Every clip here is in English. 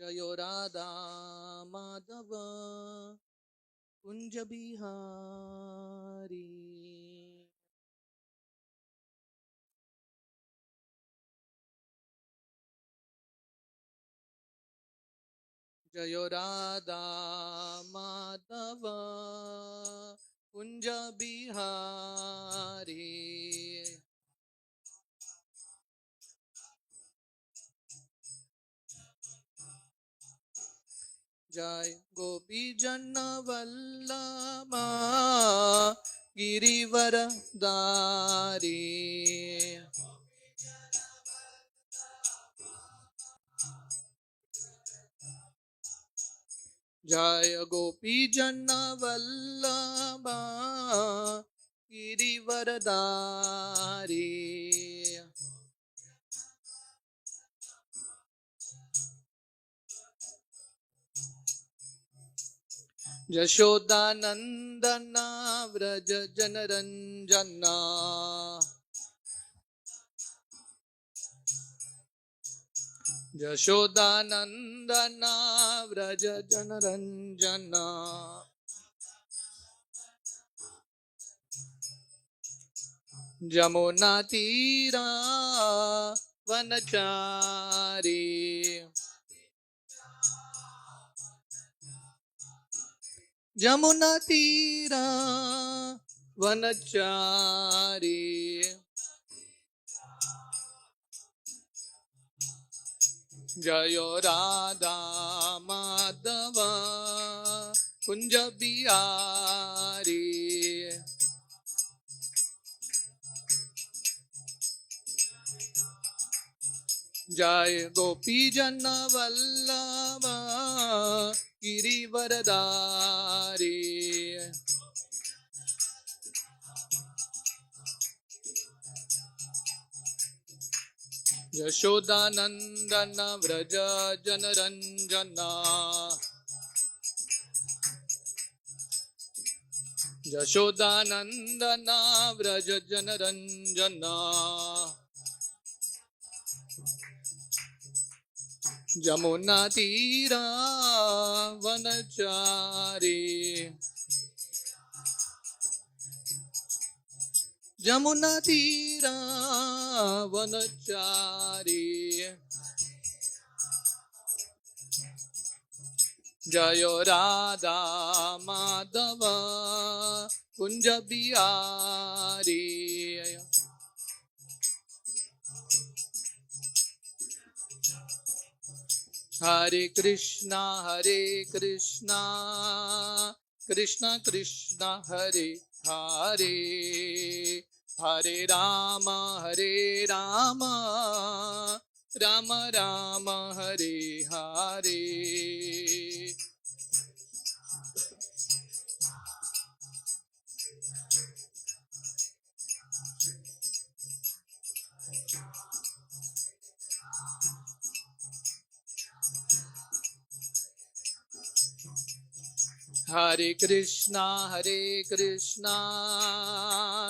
जयो राधा माधव कुंज बिहारी। जयो राधा माधव कुंज बिहारी। जय गोपी जन वल्लभा गिरिवर दारी। जय गोपी जन वल्लभा गिरिवर दारी। यशोदानंदना व्रज जनरंजना। यशोदानंदना व्रज जनरंजना। जमुना तीरा वनचारी। जमुना तीरा वनचारी। जयो राधा माधव कुंज बिहारी। जय गोपी जन वल्लभ गिरिवर दारी। यशोदानंदन व्रज जनरंजना। यशोदानंदन व्रज जनरंजना। जमुना तीरा वनचारी। जमुना तीरा वनचारी। जयो राधा माधव कुंज बिहारी। हरे कृष्णा कृष्णा कृष्णा हरे हरे। हरे राम राम राम हरे हरे। हरे कृष्णा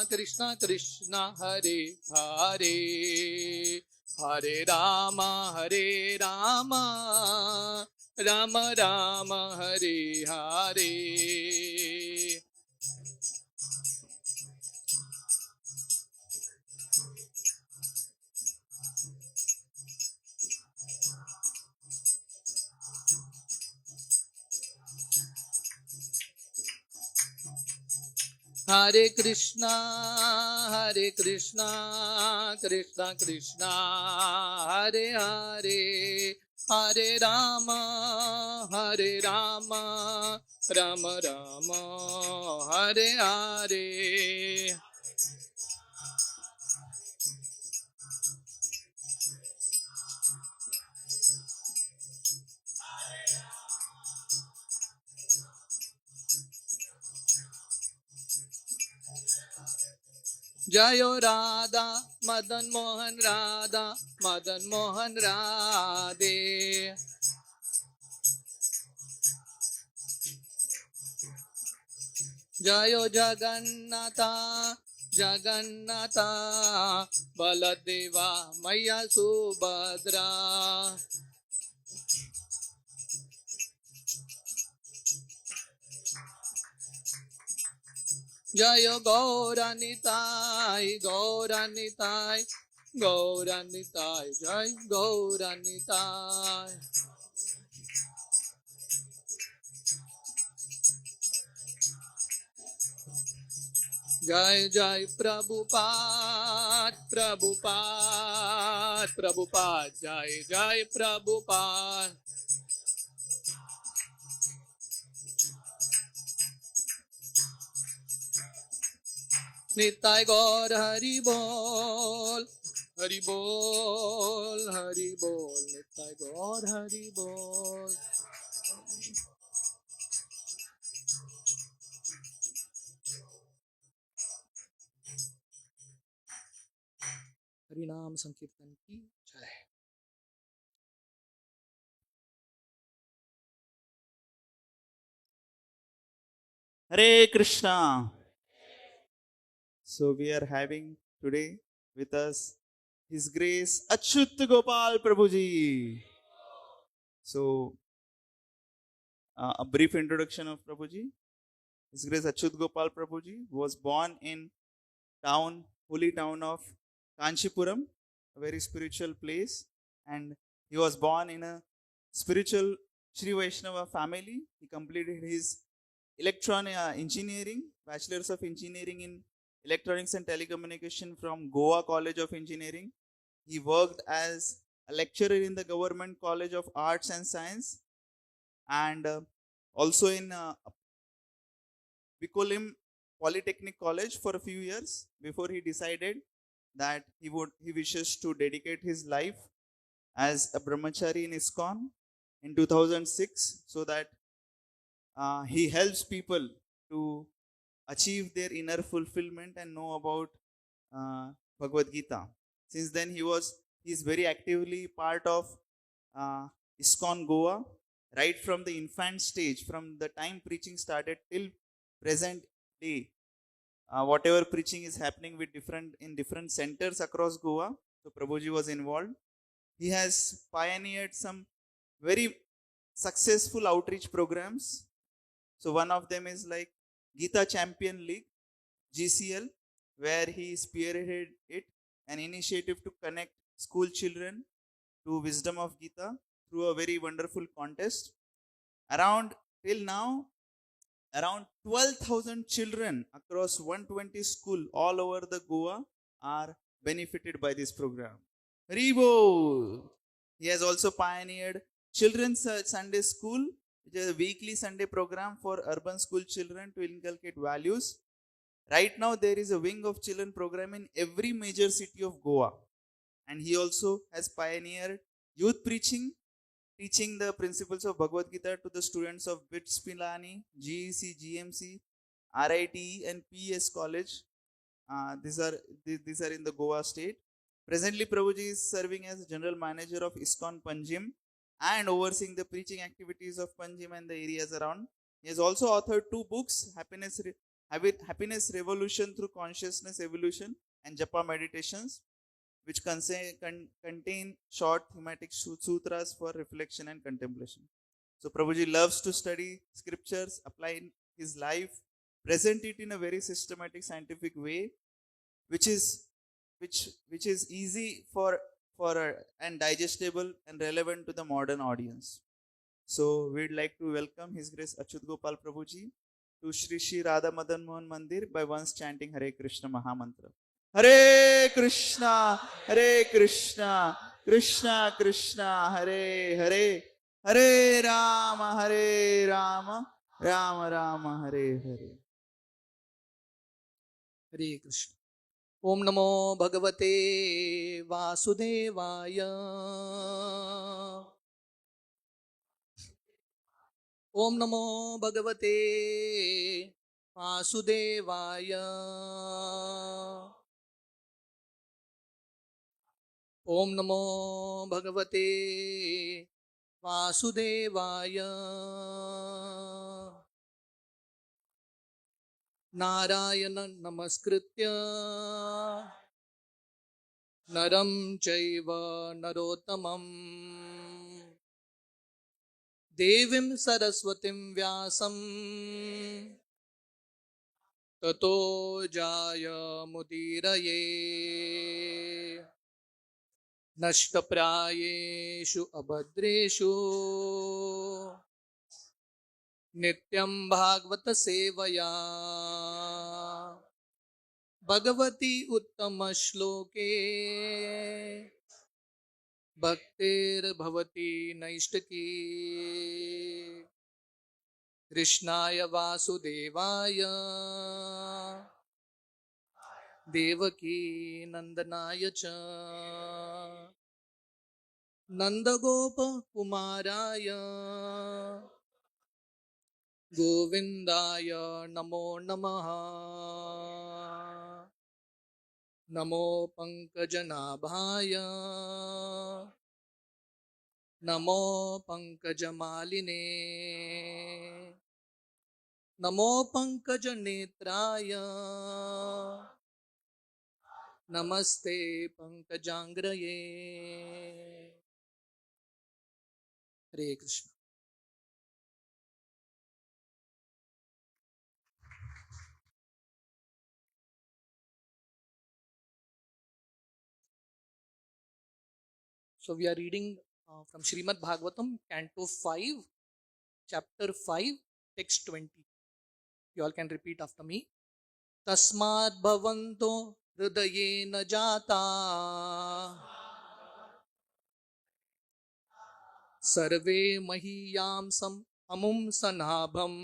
कृष्णा कृष्णा हरे हरे। हरे राम राम राम हरे हरे। हरे कृष्णा कृष्णा कृष्णा हरे हरे। हरे राम राम राम हरे हरे। जयो राधा मदन मोहन राधे। जयो जगन्नाथ बलदेवा मैया सुभद्रा। जय गौरनिताय गौरनिताय गौरनिताय जय गौरनिताय। जय जय प्रभुपाद प्रभुपाद प्रभुपाद जय जय प्रभुपाद। निताय गौर हरि बोल हरि बोल हरि बोल निताय गौर हरि बोल। हरि नाम संकीर्तन की जय। Hare Krishna. So we are having today with us His Grace Achyut Gopal Prabhuji. So a brief introduction of Prabhuji. His Grace Achyut Gopal Prabhuji was born in holy town of Kanchipuram, a very spiritual place, and he was born in a spiritual Sri Vaishnava family. He completed his engineering, bachelor's of engineering in electronics and telecommunication from Goa College of Engineering. He worked as a lecturer in the Government College of Arts and Science, and also in Bicolim Polytechnic College for a few years before he decided that he wishes to dedicate his life as a brahmachari in ISKCON in 2006, so that he helps people to achieve their inner fulfillment and know about Bhagavad Gita. Since then, he is very actively part of uh, ISKCON Goa, right from the infant stage, from the time preaching started till present day. Whatever preaching is happening in different centers across Goa, so Prabhuji was involved. He has pioneered some very successful outreach programs. So one of them is like Gita Champion League, GCL, where he spearheaded it, an initiative to connect school children to wisdom of Gita through a very wonderful contest. Around till now, around 12,000 children across 120 schools all over the Goa are benefited by this program. Rebo! He has also pioneered Children's Sunday School, which is a weekly Sunday program for urban school children to inculcate values. Right now, there is a wing of children program in every major city of Goa. And he also has pioneered youth preaching, teaching the principles of Bhagavad Gita to the students of BITS Pilani, GEC, GMC, RIT, and PES College. Uh, these are these are in the Goa state. Presently, Prabhuji is serving as General Manager of ISKCON Panjim and overseeing the preaching activities of Panjim and the areas around. He has also authored two books, Happiness Revolution through Consciousness Evolution and Japa Meditations, which contain short thematic sutras for reflection and contemplation. So Prabhuji loves to study scriptures, apply in his life, present it in a very systematic, scientific way, which is which is easy for and digestible and relevant to the modern audience. So we'd like to welcome His Grace Achyut Gopal Prabhuji to Shri Shri Radha Madan Mohan Mandir by once chanting Hare Krishna Mahamantra. Hare Krishna, Hare Krishna, Krishna Krishna, Hare Hare, Hare Rama, Hare Rama, Rama Rama, Hare Hare. हरे कृष्ण। ओम नमो भगवते वासुदेवाय। ओम नमो भगवते वासुदेवाय। ओम नमो भगवते वासुदेवाय। नारायण नमस्कृत्य नरं चैव नरोत्तमं देवीं सरस्वतीं व्यासं ततो जायमुदीरये नष्टप्रायेषु अभद्रेषु नित्यं भागवत सेवया भगवती उत्तमश्लोके भक्तिर्भवति नैष्टकी कृष्णाय वासुदेवाय देवकी नंदनाय च नंदगोपकुमाराय गोविन्दाय नमो नमः। नमो पंकजनाभाय नमो पंकजमालिने नमो पंकजनेत्राय नमस्ते पंकजांग्रये। हरे Krishna. So we are reading from Srimad Bhagavatam, Canto 5, Chapter 5, Text 20. You all can repeat after me. Tasmad bhavanto hridayena jata sarve mahiyamsam amum sanabham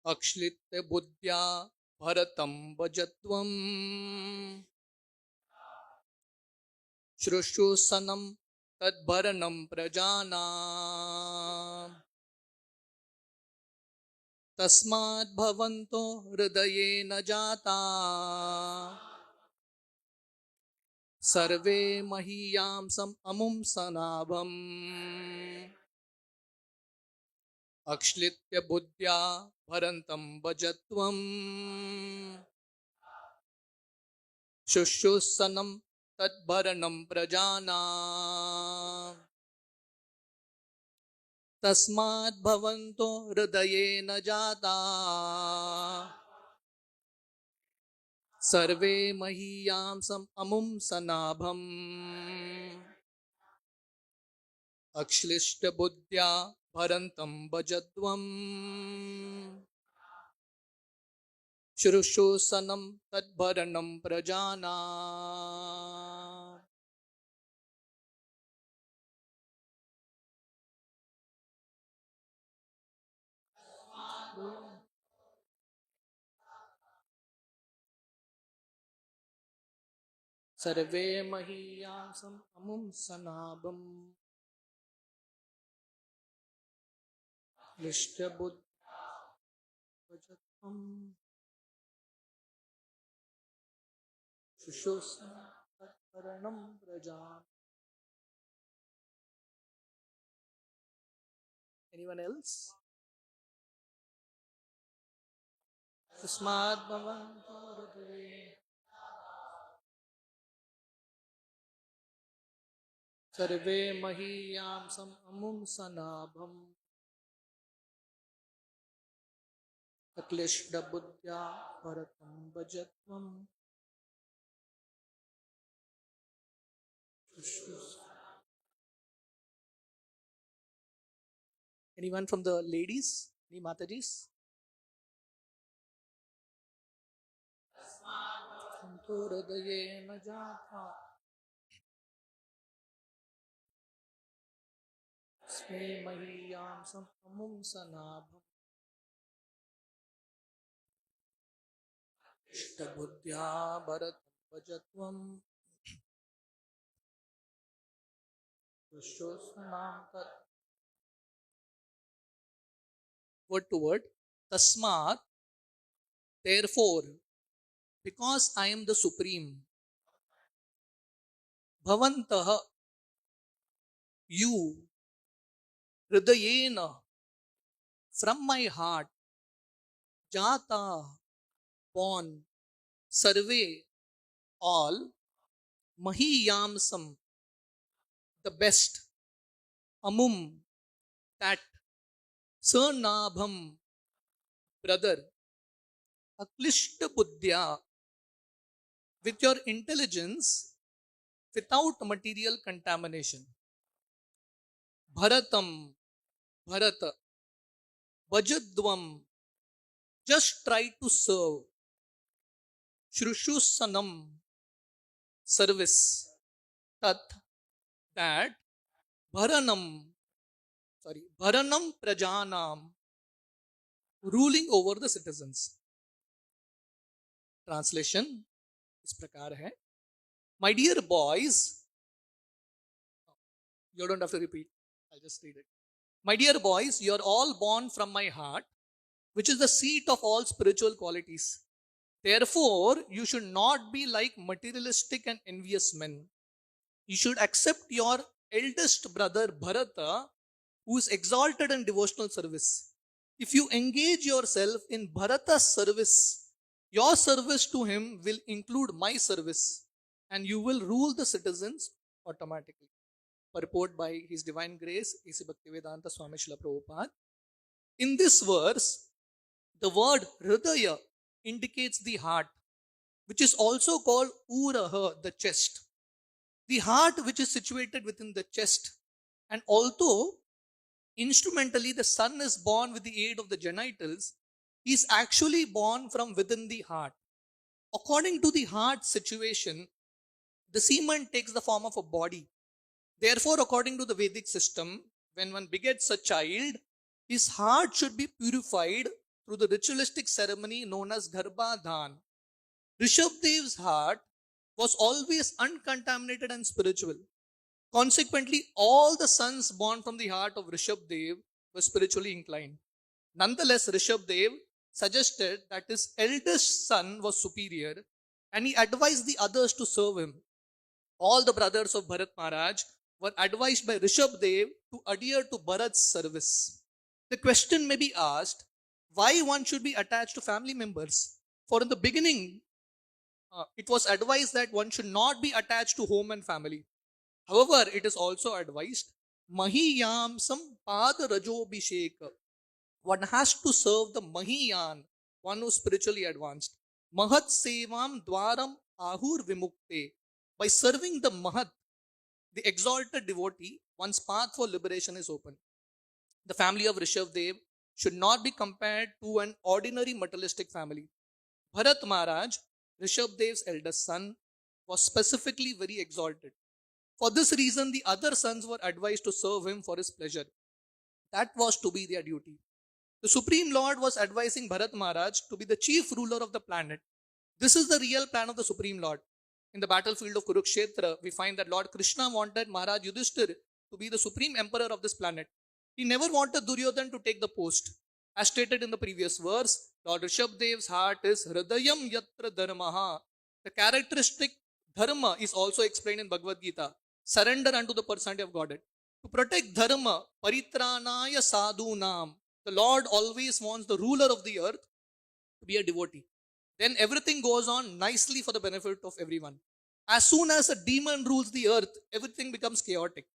akshlit buddhya bharatam bhajatvam shrushusanam tadbharanam prajana तस्माद् भवन्तो हृदयेन जाता सर्वे महीयांसम् अमुं सनाभम् अक्ष्लित्य बुद्ध्या भरन्तं भजत्वम् शुश्रूषणं तद्भरणं प्रजाना तस्माद् भवन्तो हृदयेन जाता सर्वे महीयांसम् अमुं सनाभम् अक्लिष्ट बुद्ध्या भरन्तं भजध्वम् शुश्रूषणं तद्भरणं प्रजाना। सर्वे महीयांसम् अमुं सनाभम् क्लिष्ट बुद्ध्या भजध्वम् शुश्रूषणं तद्भरणं प्रजाना। Anyone else? तस्माद् भवन्तो हृदये सर्वे महीयांसम् अमुं सनाभम् अक्लिष्ट बुद्ध्या भरतं भजत्वम्। Anyone from the ladies? Any Matajis? हृदयेन जाता स्मे महीयांसम् अमुं सनाभम् इष्टबुद्ध्या भरतं भजत्वम् शुश्रूषणां तत् word to word. Tasmat, therefore, because I am the Supreme. Bhavantah, you. Hridayena, from my heart. Jata, born. Sarve, all. Mahiyamsam, the best. Amum, that. Sanabham, brother, aklishta buddhya, with your intelligence, without material contamination. Bharatam, Bharata, Bhajadvam, just try to serve. Shrushussanam, service. Tat, that. Bharanam, Bharanam Prajanam, ruling over the citizens. Translation इस प्रकार है. My dear boys, you don't have to repeat, I'll just read it. My dear boys, you are all born from my heart, which is the seat of all spiritual qualities. Therefore, you should not be like materialistic and envious men. You should accept your eldest brother Bharata, who is exalted in devotional service. If you engage yourself in Bharata's service, your service to him will include my service, and you will rule the citizens automatically. Purport by His Divine Grace, A.C. Bhaktivedanta Swami Srila Prabhupada. In this verse, the word Hridaya indicates the heart, which is also called Uraha, the chest. The heart which is situated within the chest. And although instrumentally the son is born with the aid of the genitals, he is actually born from within the heart. According to the heart situation, the semen takes the form of a body. Therefore, according to the Vedic system, when one begets a child, his heart should be purified through the ritualistic ceremony known as Garbhadhan. Rishabdev's heart was always uncontaminated and spiritual. Consequently, all the sons born from the heart of Rishabdev were spiritually inclined. Nonetheless, Rishabdev suggested that his eldest son was superior and he advised the others to serve him. All the brothers of Bharat Maharaj were advised by Rishabdev to adhere to Bharat's service. The question may be asked, why one should be attached to family members? For in the beginning, it was advised that one should not be attached to home and family. However, it is also advised, Mahiyamsam Pada Rajobhisheka. One has to serve the Mahiyan, one who is spiritually advanced. Mahat Sevam Dwaram Ahur Vimukte. By serving the Mahat, the exalted devotee, one's path for liberation is open. The family of Rishabdev should not be compared to an ordinary materialistic family. Bharat Maharaj, Rishabdev's eldest son, was specifically very exalted. For this reason, the other sons were advised to serve him for his pleasure. That was to be their duty. The Supreme Lord was advising Bharat Maharaj to be the chief ruler of the planet. This is the real plan of the Supreme Lord. In the battlefield of Kurukshetra, we find that Lord Krishna wanted Maharaj Yudhishthir to be the supreme emperor of this planet. He never wanted Duryodhan to take the post. As stated in the previous verse, Lord Rishabdev's heart is Hridayam Yatra Dharmaha. The characteristic dharma is also explained in Bhagavad Gita. Surrender unto the personality of Godhead. To protect dharma, paritranaya sadhunam. The Lord always wants the ruler of the earth to be a devotee. Then everything goes on nicely for the benefit of everyone. As soon as a demon rules the earth, everything becomes chaotic.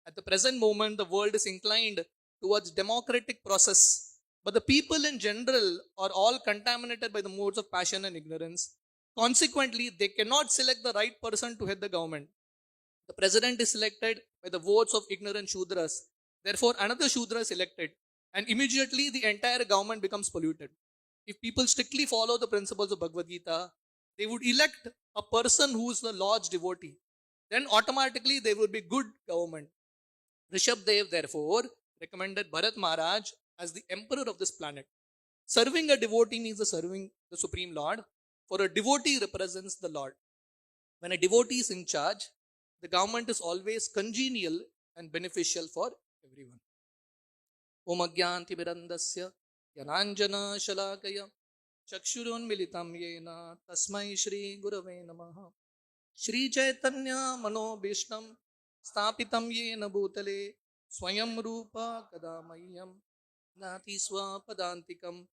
At the present moment, the world is inclined towards democratic process, but the people in general are all contaminated by the modes of passion and ignorance. Consequently, they cannot select the right person to head the government. The president is selected by the votes of ignorant Shudras. Therefore, another Shudra is elected, and immediately the entire government becomes polluted. If people strictly follow the principles of Bhagavad Gita, they would elect a person who is the Lord's devotee. Then automatically there would be good government. Rishabdev, therefore, recommended Bharat Maharaj as the emperor of this planet. Serving a devotee means serving the Supreme Lord, for a devotee represents the Lord. When a devotee is in charge, the government is always congenial and beneficial for everyone. Om Agyanti Mirandasya Yananjana Shalakaya Chakshurunmilitam Yena Tasmai Shri Gurave Namaha Shri Chaitanya Manobhishtam Stapitam Yena Bhutale Swayam Rupa Kadamayam Nati Swapadantikam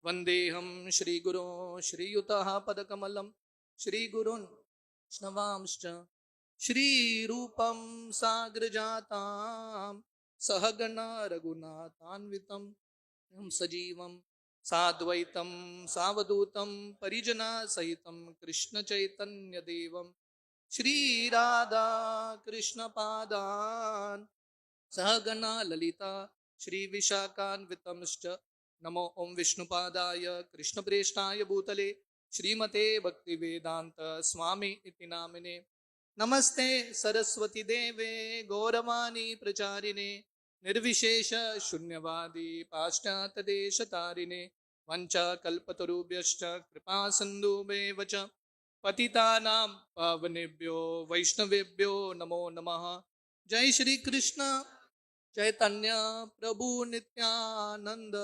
Vandeham Shri Guru Shri Yutaha Padakamalam Shri Gurun Shnavamscha Shri Rupam Sagrajatam Sahagana Raghunathanvitam Sajivam साद्वैतं सावधूतं परिजना सहितं कृष्ण चैतन्य देवं श्री राधा कृष्ण पादान् सहगना ललिता श्री विशाखान्वितंश्च नमो ओं विष्णुपादाय कृष्णप्रेष्ठाय भूतले श्रीमते भक्तिवेदांत स्वामी इति नामिने नमस्ते सरस्वती देवे गौरवाणी प्रचारिणे निर्विशेष शून्यवादी पाश्चात्य देश तारिणे वंशकल्पतरुभ्यश्च कृपा सिन्धुभ्येव च पतितानां पावनेभ्यो वैष्णवेभ्यो नमो नमः। जय श्री कृष्ण चैतन्य प्रभु नित्यानंद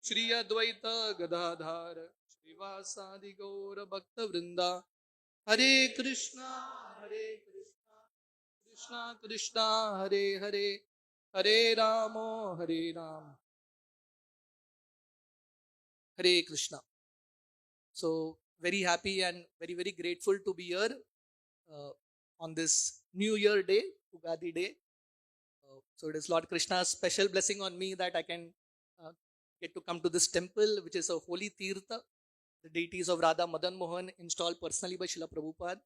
श्री अद्वैत गदाधार श्रीवासादि गौर भक्त वृंदा हरे कृष्णा कृष्णा कृष्णा हरे हरे हरे रामो हरे राम हरे Krishna. So very happy and very grateful to be here on this New Year day, Ugadi day. So it is Lord Krishna's special blessing on me that I can get to come to this temple, which is a holy tirtha. The deities of Radha Madan Mohan installed personally by Srila Prabhupada,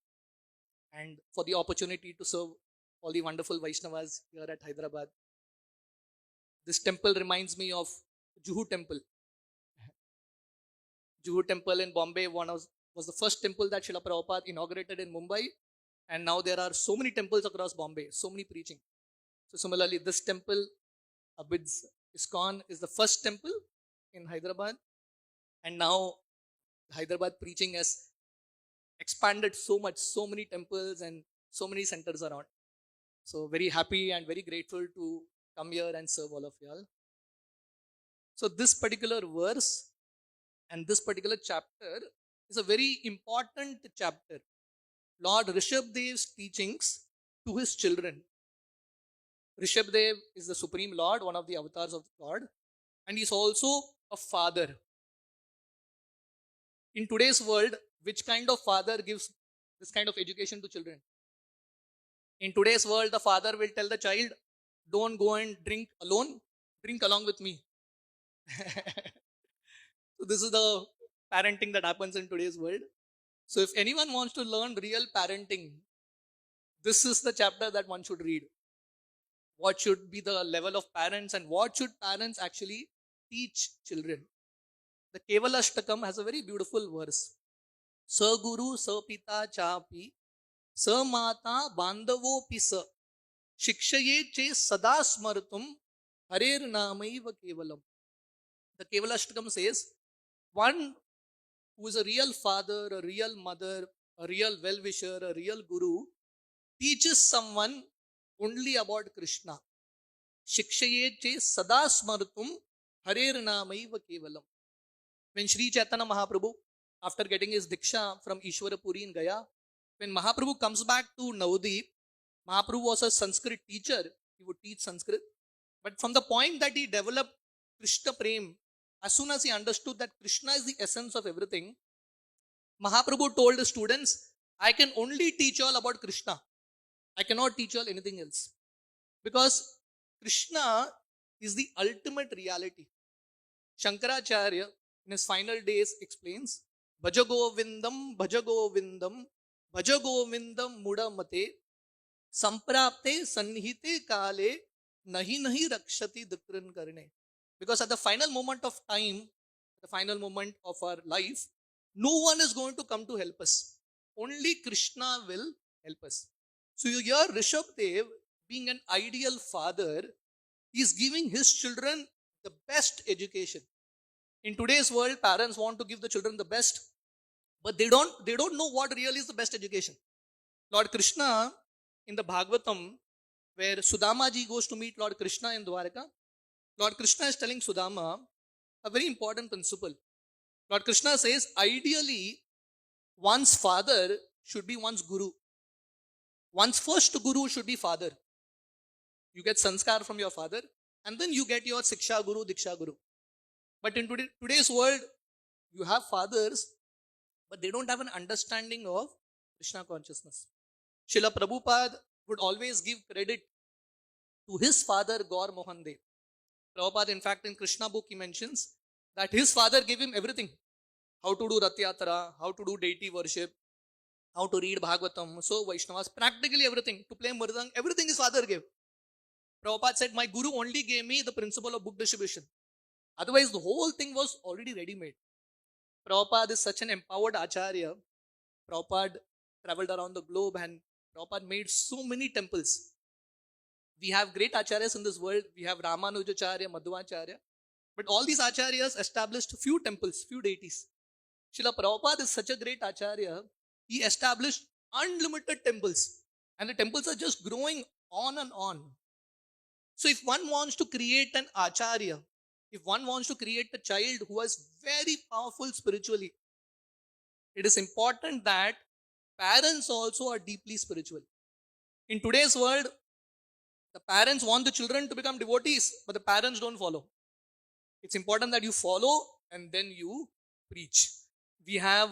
and for the opportunity to serve all the wonderful Vaishnavas here at Hyderabad. This temple reminds me of Juhu Temple. Juhu Temple in Bombay was the first temple that Srila Prabhupada inaugurated in Mumbai, and now there are so many temples across Bombay, so many preaching. So similarly, this temple, Abid's ISKCON, is the first temple in Hyderabad, and now Hyderabad preaching has expanded so much, so many temples and so many centers around. So very happy and very grateful to come here and serve all of y'all. So this particular verse and this particular chapter is a very important chapter. Lord Rishabdev's teachings to his children. Rishabdev is the Supreme Lord, one of the avatars of God, and he's also a father. In today's world, which kind of father gives this kind of education to children? In today's world, the father will tell the child, don't go and drink alone, drink along with me. So this is the parenting that happens in today's world. So if anyone wants to learn real parenting, this is the chapter that one should read. What should be the level of parents and what should parents actually teach children? The Kevalashtakam has a very beautiful verse. Sa Guru, Sa Pita Chapi, Sa Mata Bandavopi Sa, Shikshaye Che Sada Smartum, Harer Namaiva Kevalam. The Kevalashtakam says, one who is a real father, a real mother, a real well-wisher, a real guru, teaches someone only about Krishna. Shikshaye Che Sada Smartum, Harer Namaiva Kevalam. When Sri Chaitanya Mahaprabhu, after getting his Diksha from Ishwarapuri in Gaya, when Mahaprabhu comes back to Navadip, Mahaprabhu was a Sanskrit teacher. He would teach Sanskrit. But from the point that he developed Krishna Prem, as soon as he understood that Krishna is the essence of everything, Mahaprabhu told his students, I can only teach you all about Krishna. I cannot teach you all anything else. Because Krishna is the ultimate reality. Shankaracharya, in his final days, explains, Bhajagovindam, Bhajagovindam, Bhajagovindam Mudamate, Samprapte Sanhite Kale, Nahi Rakshati Dukran Karne. Because at the final moment of time, the final moment of our life, no one is going to come to help us. Only Krishna will help us. So you hear Rishabdev being an ideal father, he is giving his children the best education. In today's world, parents want to give the children the best, but they don't know what really is the best education. Lord Krishna in the Bhagavatam, where Sudama ji goes to meet Lord Krishna in Dwaraka, Lord Krishna is telling Sudama a very important principle. Lord Krishna says, ideally, one's father should be one's guru. One's first guru should be father. You get sanskar from your father, and then you get your Siksha Guru, Diksha Guru. But in today's world, you have fathers, but they don't have an understanding of Krishna consciousness. Srila Prabhupada would always give credit to his father, Gaur Mohan Dev. Prabhupada, in fact, in Krishna book, he mentions that his father gave him everything. How to do Rath Yatra, how to do deity worship, how to read Bhagavatam, so Vaishnavas, practically everything. To play Mridang, everything his father gave. Prabhupada said, my guru only gave me the principle of book distribution. Otherwise, the whole thing was already ready-made. Prabhupada is such an empowered acharya. Prabhupada traveled around the globe and Prabhupada made so many temples. We have great acharyas in this world. We have Ramanujacharya, Madhvacharya. But all these acharyas established few temples, few deities. Srila Prabhupada is such a great acharya. He established unlimited temples. And the temples are just growing on and on. So if one wants to create an acharya, if one wants to create a child who is very powerful spiritually, it is important that parents also are deeply spiritual. In today's world, the parents want the children to become devotees, but the parents don't follow. It's important that you follow and then you preach. We have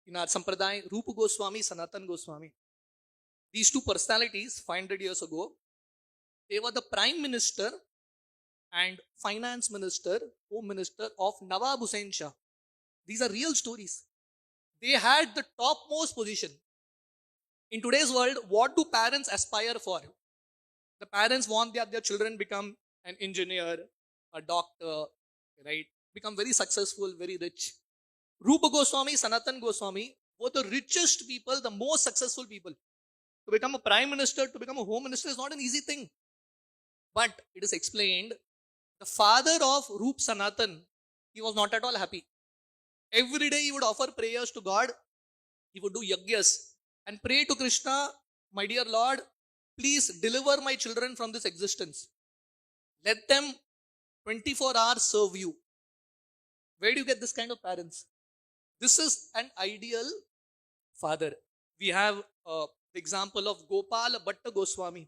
in our Sampradaya, Rupa Goswami, Sanatan Goswami. These two personalities, 500 years ago, they were the Prime Minister and Finance Minister, Home Minister of Nawab Hussain Shah. These are real stories. They had the topmost position. In today's world, what do parents aspire for? The parents want their children become an engineer, a doctor, right? Become very successful, very rich. Rupa Goswami, Sanatan Goswami were the richest people, the most successful people. To become a prime minister, to become a home minister is not an easy thing. But it is explained, the father of Rup Sanatan, he was not at all happy. Every day he would offer prayers to God. He would do yagyas and pray to Krishna, my dear Lord, please deliver my children from this existence. Let them 24 hours serve you. Where do you get this kind of parents? This is an ideal father. We have the example of Gopala Bhatta Goswami.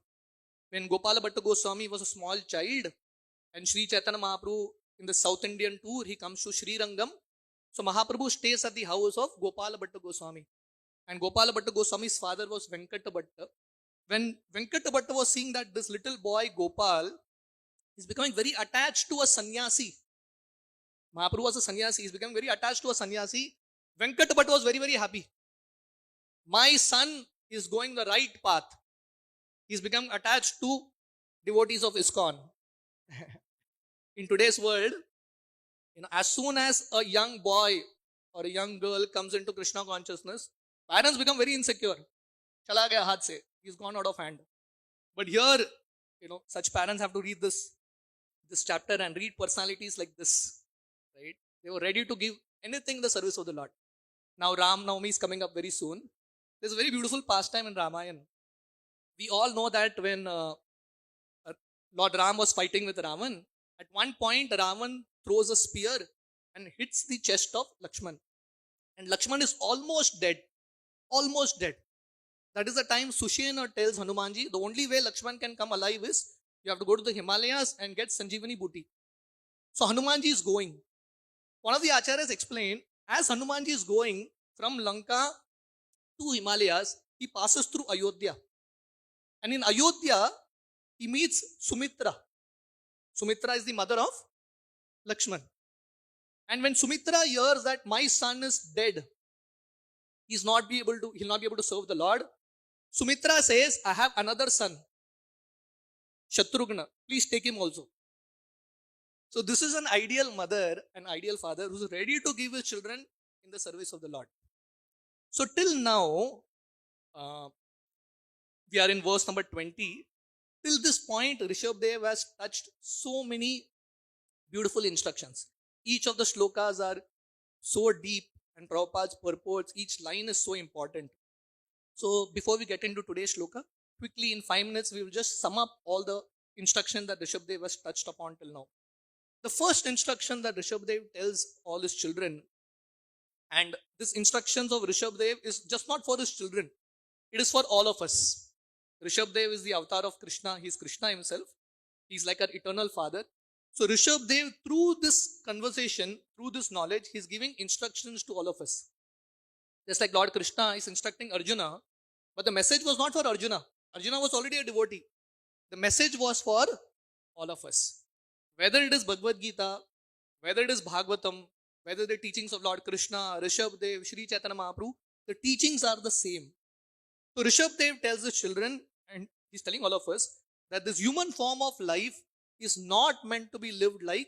When Gopala Bhatta Goswami was a small child and Sri Chaitanya Mahaprabhu in the South Indian tour, he comes to Sri Rangam. So Mahaprabhu stays at the house of Gopala Bhatta Goswami. And Gopala Bhatta Goswami's father was Venkata Bhatta. When Venkata Bhatta was seeing that this little boy Gopal is becoming very attached to a sannyasi. Mahaprabhu was a sannyasi. He's becoming very attached to a sannyasi. Venkata Bhatta was very, very happy. My son is going the right path. He's become attached to devotees of ISKCON. In today's world, as soon as a young boy or a young girl comes into Krishna consciousness, parents become very insecure. Chala gaya haath se. He's gone out of hand. But here, such parents have to read this chapter and read personalities like this. Right? They were ready to give anything in the service of the Lord. Now Ram Navami is coming up very soon. There's a very beautiful pastime in Ramayana. We all know that when Lord Ram was fighting with Ravan, at one point Ravan throws a spear and hits the chest of Lakshman. And Lakshman is almost dead. Almost dead. That is the time Sushena tells Hanumanji, the only way Lakshman can come alive is you have to go to the Himalayas and get Sanjeevani Booty. So Hanumanji is going. One of the acharyas explained, as Hanumanji is going from Lanka to Himalayas, he passes through Ayodhya. And in Ayodhya, he meets Sumitra. Sumitra is the mother of Lakshman. And when Sumitra hears that my son is dead, he'll not be able to serve the Lord. Sumitra says, I have another son, Shatrughna. Please take him also. So this is an ideal mother, an ideal father who's ready to give his children in the service of the Lord. So till now, we are in verse number 20. Till this point, Rishabhdev has touched so many beautiful instructions. Each of the shlokas are so deep, and Prabhupada's purports, each line is so important. So before we get into today's shloka, quickly in 5 minutes, we will just sum up all the instructions that Rishabhdev has touched upon till now. The first instruction that Rishabhdev tells all his children, and this instructions of Rishabhdev is just not for his children, it is for all of us. Rishabhdev is the avatar of Krishna. He is Krishna himself. He is like our eternal father. So Rishabhdev, through this conversation, through this knowledge, he is giving instructions to all of us. Just like Lord Krishna is instructing Arjuna, but the message was not for Arjuna. Arjuna was already a devotee. The message was for all of us. Whether it is Bhagavad Gita, whether it is Bhagavatam, whether the teachings of Lord Krishna, Rishabh Dev, Sri Chaitanya Mahaprabhu, the teachings are the same. So Rishabh Dev tells the children, and he's telling all of us, that this human form of life is not meant to be lived like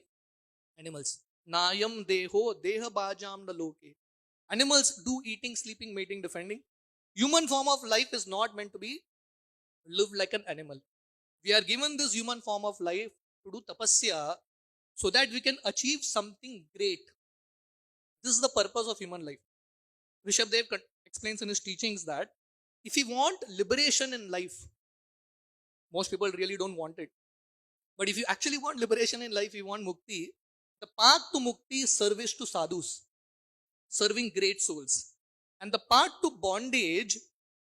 animals. Nayam deho deha bhajam na loke. Animals do eating, sleeping, mating, defending. Human form of life is not meant to be lived like an animal. We are given this human form of life to do tapasya so that we can achieve something great. This is the purpose of human life. Rishabh Dev explains in his teachings that if we want liberation in life, most people really don't want it. But if you actually want liberation in life, you want mukti, the path to mukti is service to sadhus, serving great souls. And the path to bondage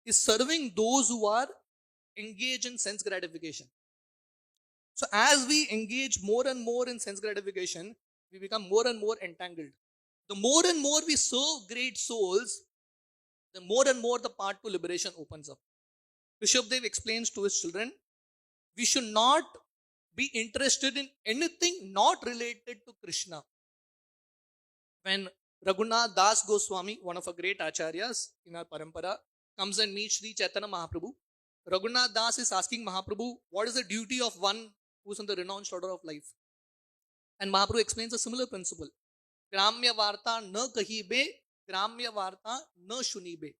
is serving those who are engaged in sense gratification. So as we engage more and more in sense gratification, we become more and more entangled. The more and more we serve great souls, the more and more the path to liberation opens up. Rishabh Dev explains to his children, we should not be interested in anything not related to Krishna. When Raghunath Das Goswami, one of our great acharyas in our parampara, comes and meets Sri Chaitanya Mahaprabhu, Raghunath Das is asking Mahaprabhu, what is the duty of one who's in the renounced order of life? And Mahaprabhu explains a similar principle. Gramya Varta na kahibe, Gramya Varta na shunibe.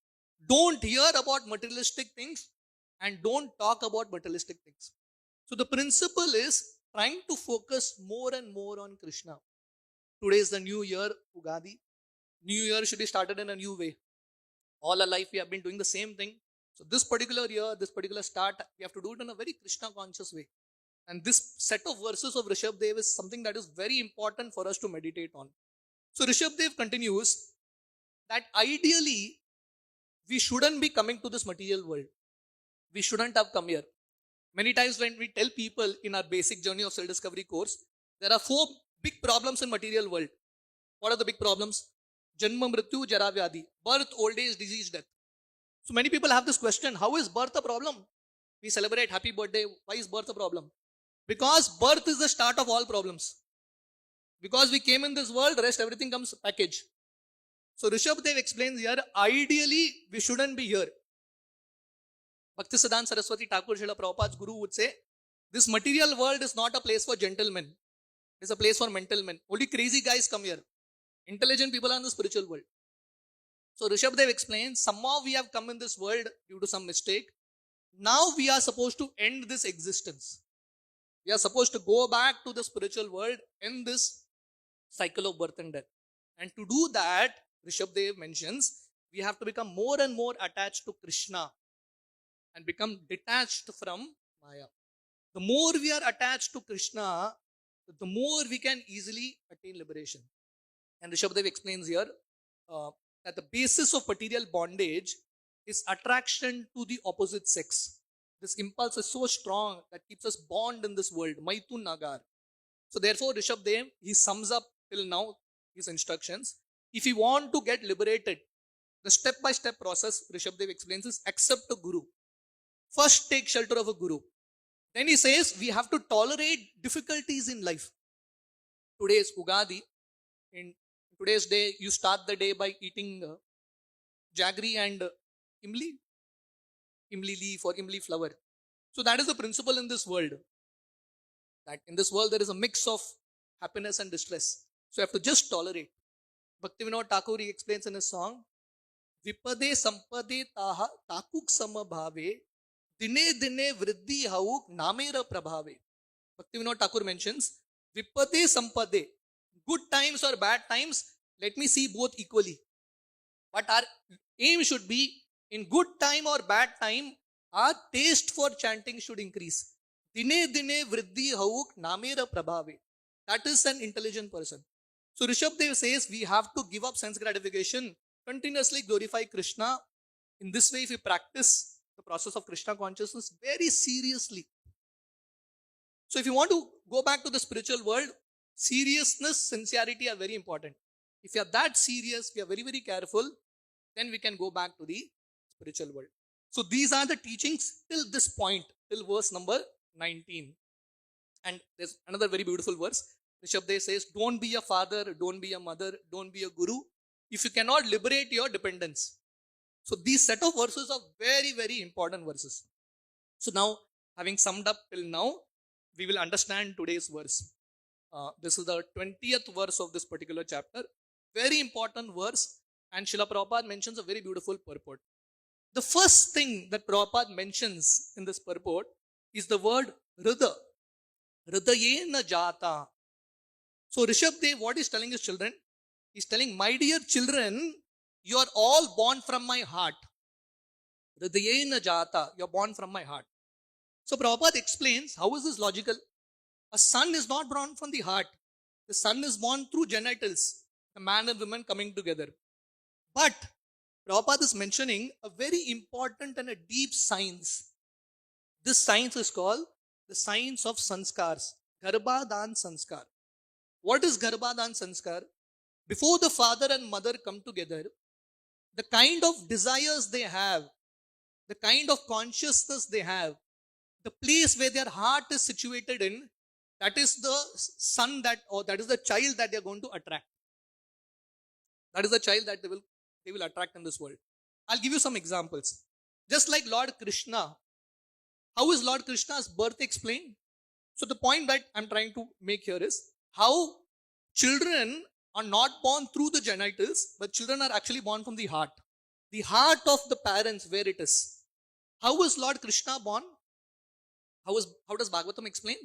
Don't hear about materialistic things and don't talk about materialistic things. So the principle is trying to focus more and more on Krishna. Today is the new year, Ugadi. New year should be started in a new way. All our life we have been doing the same thing. So this particular year, this particular start, we have to do it in a very Krishna conscious way. And this set of verses of Rishabh Dev is something that is very important for us to meditate on. So Rishabh Dev continues that ideally we shouldn't be coming to this material world. We shouldn't have come here. Many times when we tell people in our basic journey of self-discovery course, there are 4 big problems in material world. What are the big problems? Janma, Mrityu, Jara, Vyadhi. Birth, old age, disease, death. So many people have this question, how is birth a problem? We celebrate happy birthday. Why is birth a problem? Because birth is the start of all problems. Because we came in this world, rest everything comes package. So Rishabh Dev explains here, ideally we shouldn't be here. Bhaktisiddhanta Saraswati Thakur Srila Prabhupada's guru would say, this material world is not a place for gentlemen. It's a place for mental men. Only crazy guys come here. Intelligent people are in the spiritual world. So Rishabh Dev explains, somehow we have come in this world due to some mistake. Now we are supposed to end this existence. We are supposed to go back to the spiritual world in this cycle of birth and death. And to do that, Rishabh Dev mentions, we have to become more and more attached to Krishna and become detached from Maya. The more we are attached to Krishna, the more we can easily attain liberation. And Rishabh Dev explains here that the basis of material bondage is attraction to the opposite sex. This impulse is so strong that keeps us bound in this world. Maitun Nagar. So therefore, Rishabh Dev, he sums up till now his instructions. If you want to get liberated, the step-by-step process, Rishabh Dev explains, is accept a guru. First, take shelter of a guru. Then he says, we have to tolerate difficulties in life. Today is Ugadi. In today's day, you start the day by eating jaggery and imli leaf or imli flower. So that is the principle in this world. That in this world, there is a mix of happiness and distress. So you have to just tolerate. Bhaktivinoda Thakur, he explains in his song, Vipade sampade taha takuk samabhave dine dine vriddhi hauk namera prabhave. Bhaktivinoda Thakur mentions, Vipade sampade, good times or bad times, let me see both equally. But our aim should be, in good time or bad time, our taste for chanting should increase. Dine dine vriddhi hauk namera prabhave. That is an intelligent person. So Rishabh Dev says we have to give up sense gratification, continuously glorify Krishna. In this way, if we practice the process of Krishna consciousness very seriously. So if you want to go back to the spiritual world, seriousness, sincerity are very important. If you are that serious, we are very, very careful, then we can go back to the spiritual world. So these are the teachings till this point, till verse number 19. And there's another very beautiful verse. Rishabdev says, don't be a father, don't be a mother, don't be a guru if you cannot liberate your dependents. So these set of verses are very, very important verses. So now, having summed up till now, we will understand today's verse. This is the 20th verse of this particular chapter. Very important verse. And Srila Prabhupada mentions a very beautiful purport. The first thing that Prabhupada mentions in this purport is the word Hrida. Hridayena jata. So Rishabdev, what he's telling his children? He's telling, my dear children, you are all born from my heart. Hridayena jata. You're born from my heart. So Prabhupada explains, how is this logical? A son is not born from the heart. The son is born through genitals, a man and woman coming together. But Prabhupada is mentioning a very important and a deep science. This science is called the science of sanskars, Garbhadan sanskar. What is Garbhadan sanskar? Before the father and mother come together, the kind of desires they have, the kind of consciousness they have, the place where their heart is situated in, that is the son that is the child that they are going to attract. That is the child that they will attract in this world. I'll give you some examples. Just like Lord Krishna, how is Lord Krishna's birth explained? So the point that I'm trying to make here is how children are not born through the genitals, but children are actually born from the heart. The heart of the parents, where it is. How is Lord Krishna born? How does Bhagavatam explain?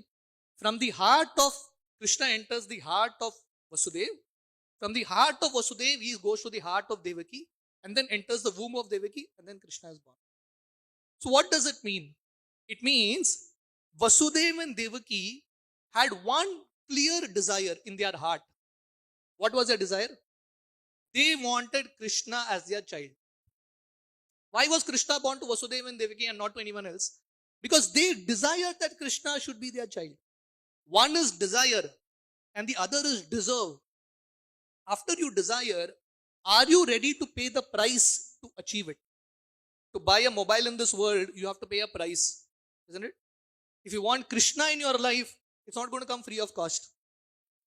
From the heart of Krishna enters the heart of Vasudev. From the heart of Vasudev, he goes to the heart of Devaki and then enters the womb of Devaki, and then Krishna is born. So what does it mean? It means Vasudev and Devaki had one clear desire in their heart. What was their desire? They wanted Krishna as their child. Why was Krishna born to Vasudev and Devaki and not to anyone else? Because they desired that Krishna should be their child. One is desire and the other is deserve. After you desire, are you ready to pay the price to achieve it? To buy a mobile in this world, you have to pay a price, isn't it? If you want Krishna in your life, it's not going to come free of cost.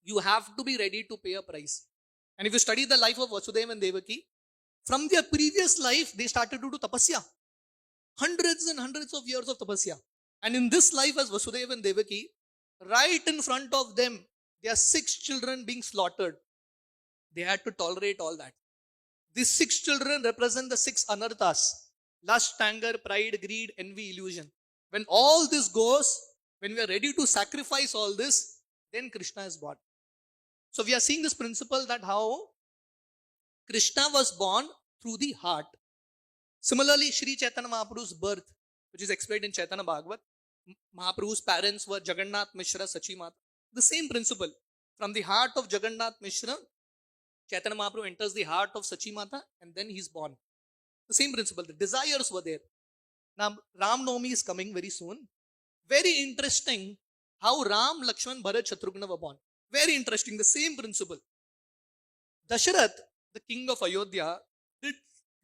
You have to be ready to pay a price. And if you study the life of Vasudeva and Devaki, from their previous life, they started to do tapasya. Hundreds and hundreds of years of tapasya. And in this life as Vasudeva and Devaki, right in front of them, there are 6 children being slaughtered. They had to tolerate all that. These 6 children represent the 6 anarthas. Lust, anger, pride, greed, envy, illusion. When all this goes, when we are ready to sacrifice all this, then Krishna is born. So we are seeing this principle that how Krishna was born through the heart. Similarly, Sri Chaitanya Mahaprabhu's birth, which is explained in Chaitanya Bhagavat, Mahaprabhu's parents were Jagannath Mishra, Sachi Mata. The same principle. From the heart of Jagannath Mishra, Chaitanya Mahaprabhu enters the heart of Sachi Mata and then he is born. The same principle. The desires were there. Now, Ram Navami is coming very soon. Very interesting how Ram, Lakshman, Bharat, Shatrughna were born. Very interesting. The same principle. Dasharath, the king of Ayodhya, did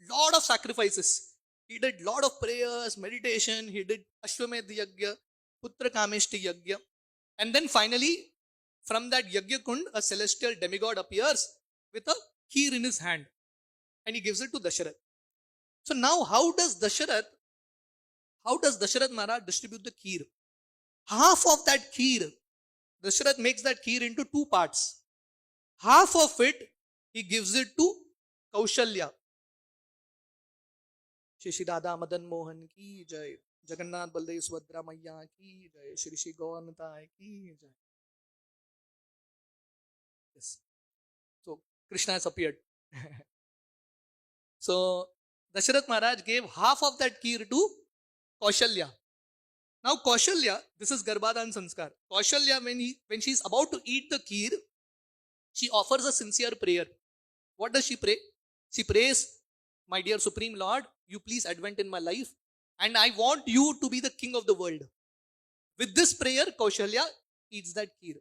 lot of sacrifices. He did lot of prayers, meditation. He did Ashwamedh Yagya, Putra Kameshti Yagya. And then finally, from that Yagya Kund, a celestial demigod appears with a kheer in his hand. And he gives it to Dasharath. So now how does Dasharath Maharaj distribute the kheer? Half of that kheer, Dasharath makes that kheer into 2 parts. Half of it, he gives it to Kaushalya. Shri Radha Madan Mohan ki jai. Jagannath Baldev Subhadra Maiya ki jai. Shri Gauranitai ki jai. Yes. So Krishna has appeared. So Dasharath Maharaj gave half of that kheer to Kaushalya. Now Kaushalya, this is Garbhadan Sanskar. Kaushalya, when she is about to eat the kheer, she offers a sincere prayer. What does she pray? She prays, my dear Supreme Lord, you please advent in my life and I want you to be the king of the world. With this prayer, Kaushalya eats that kheer.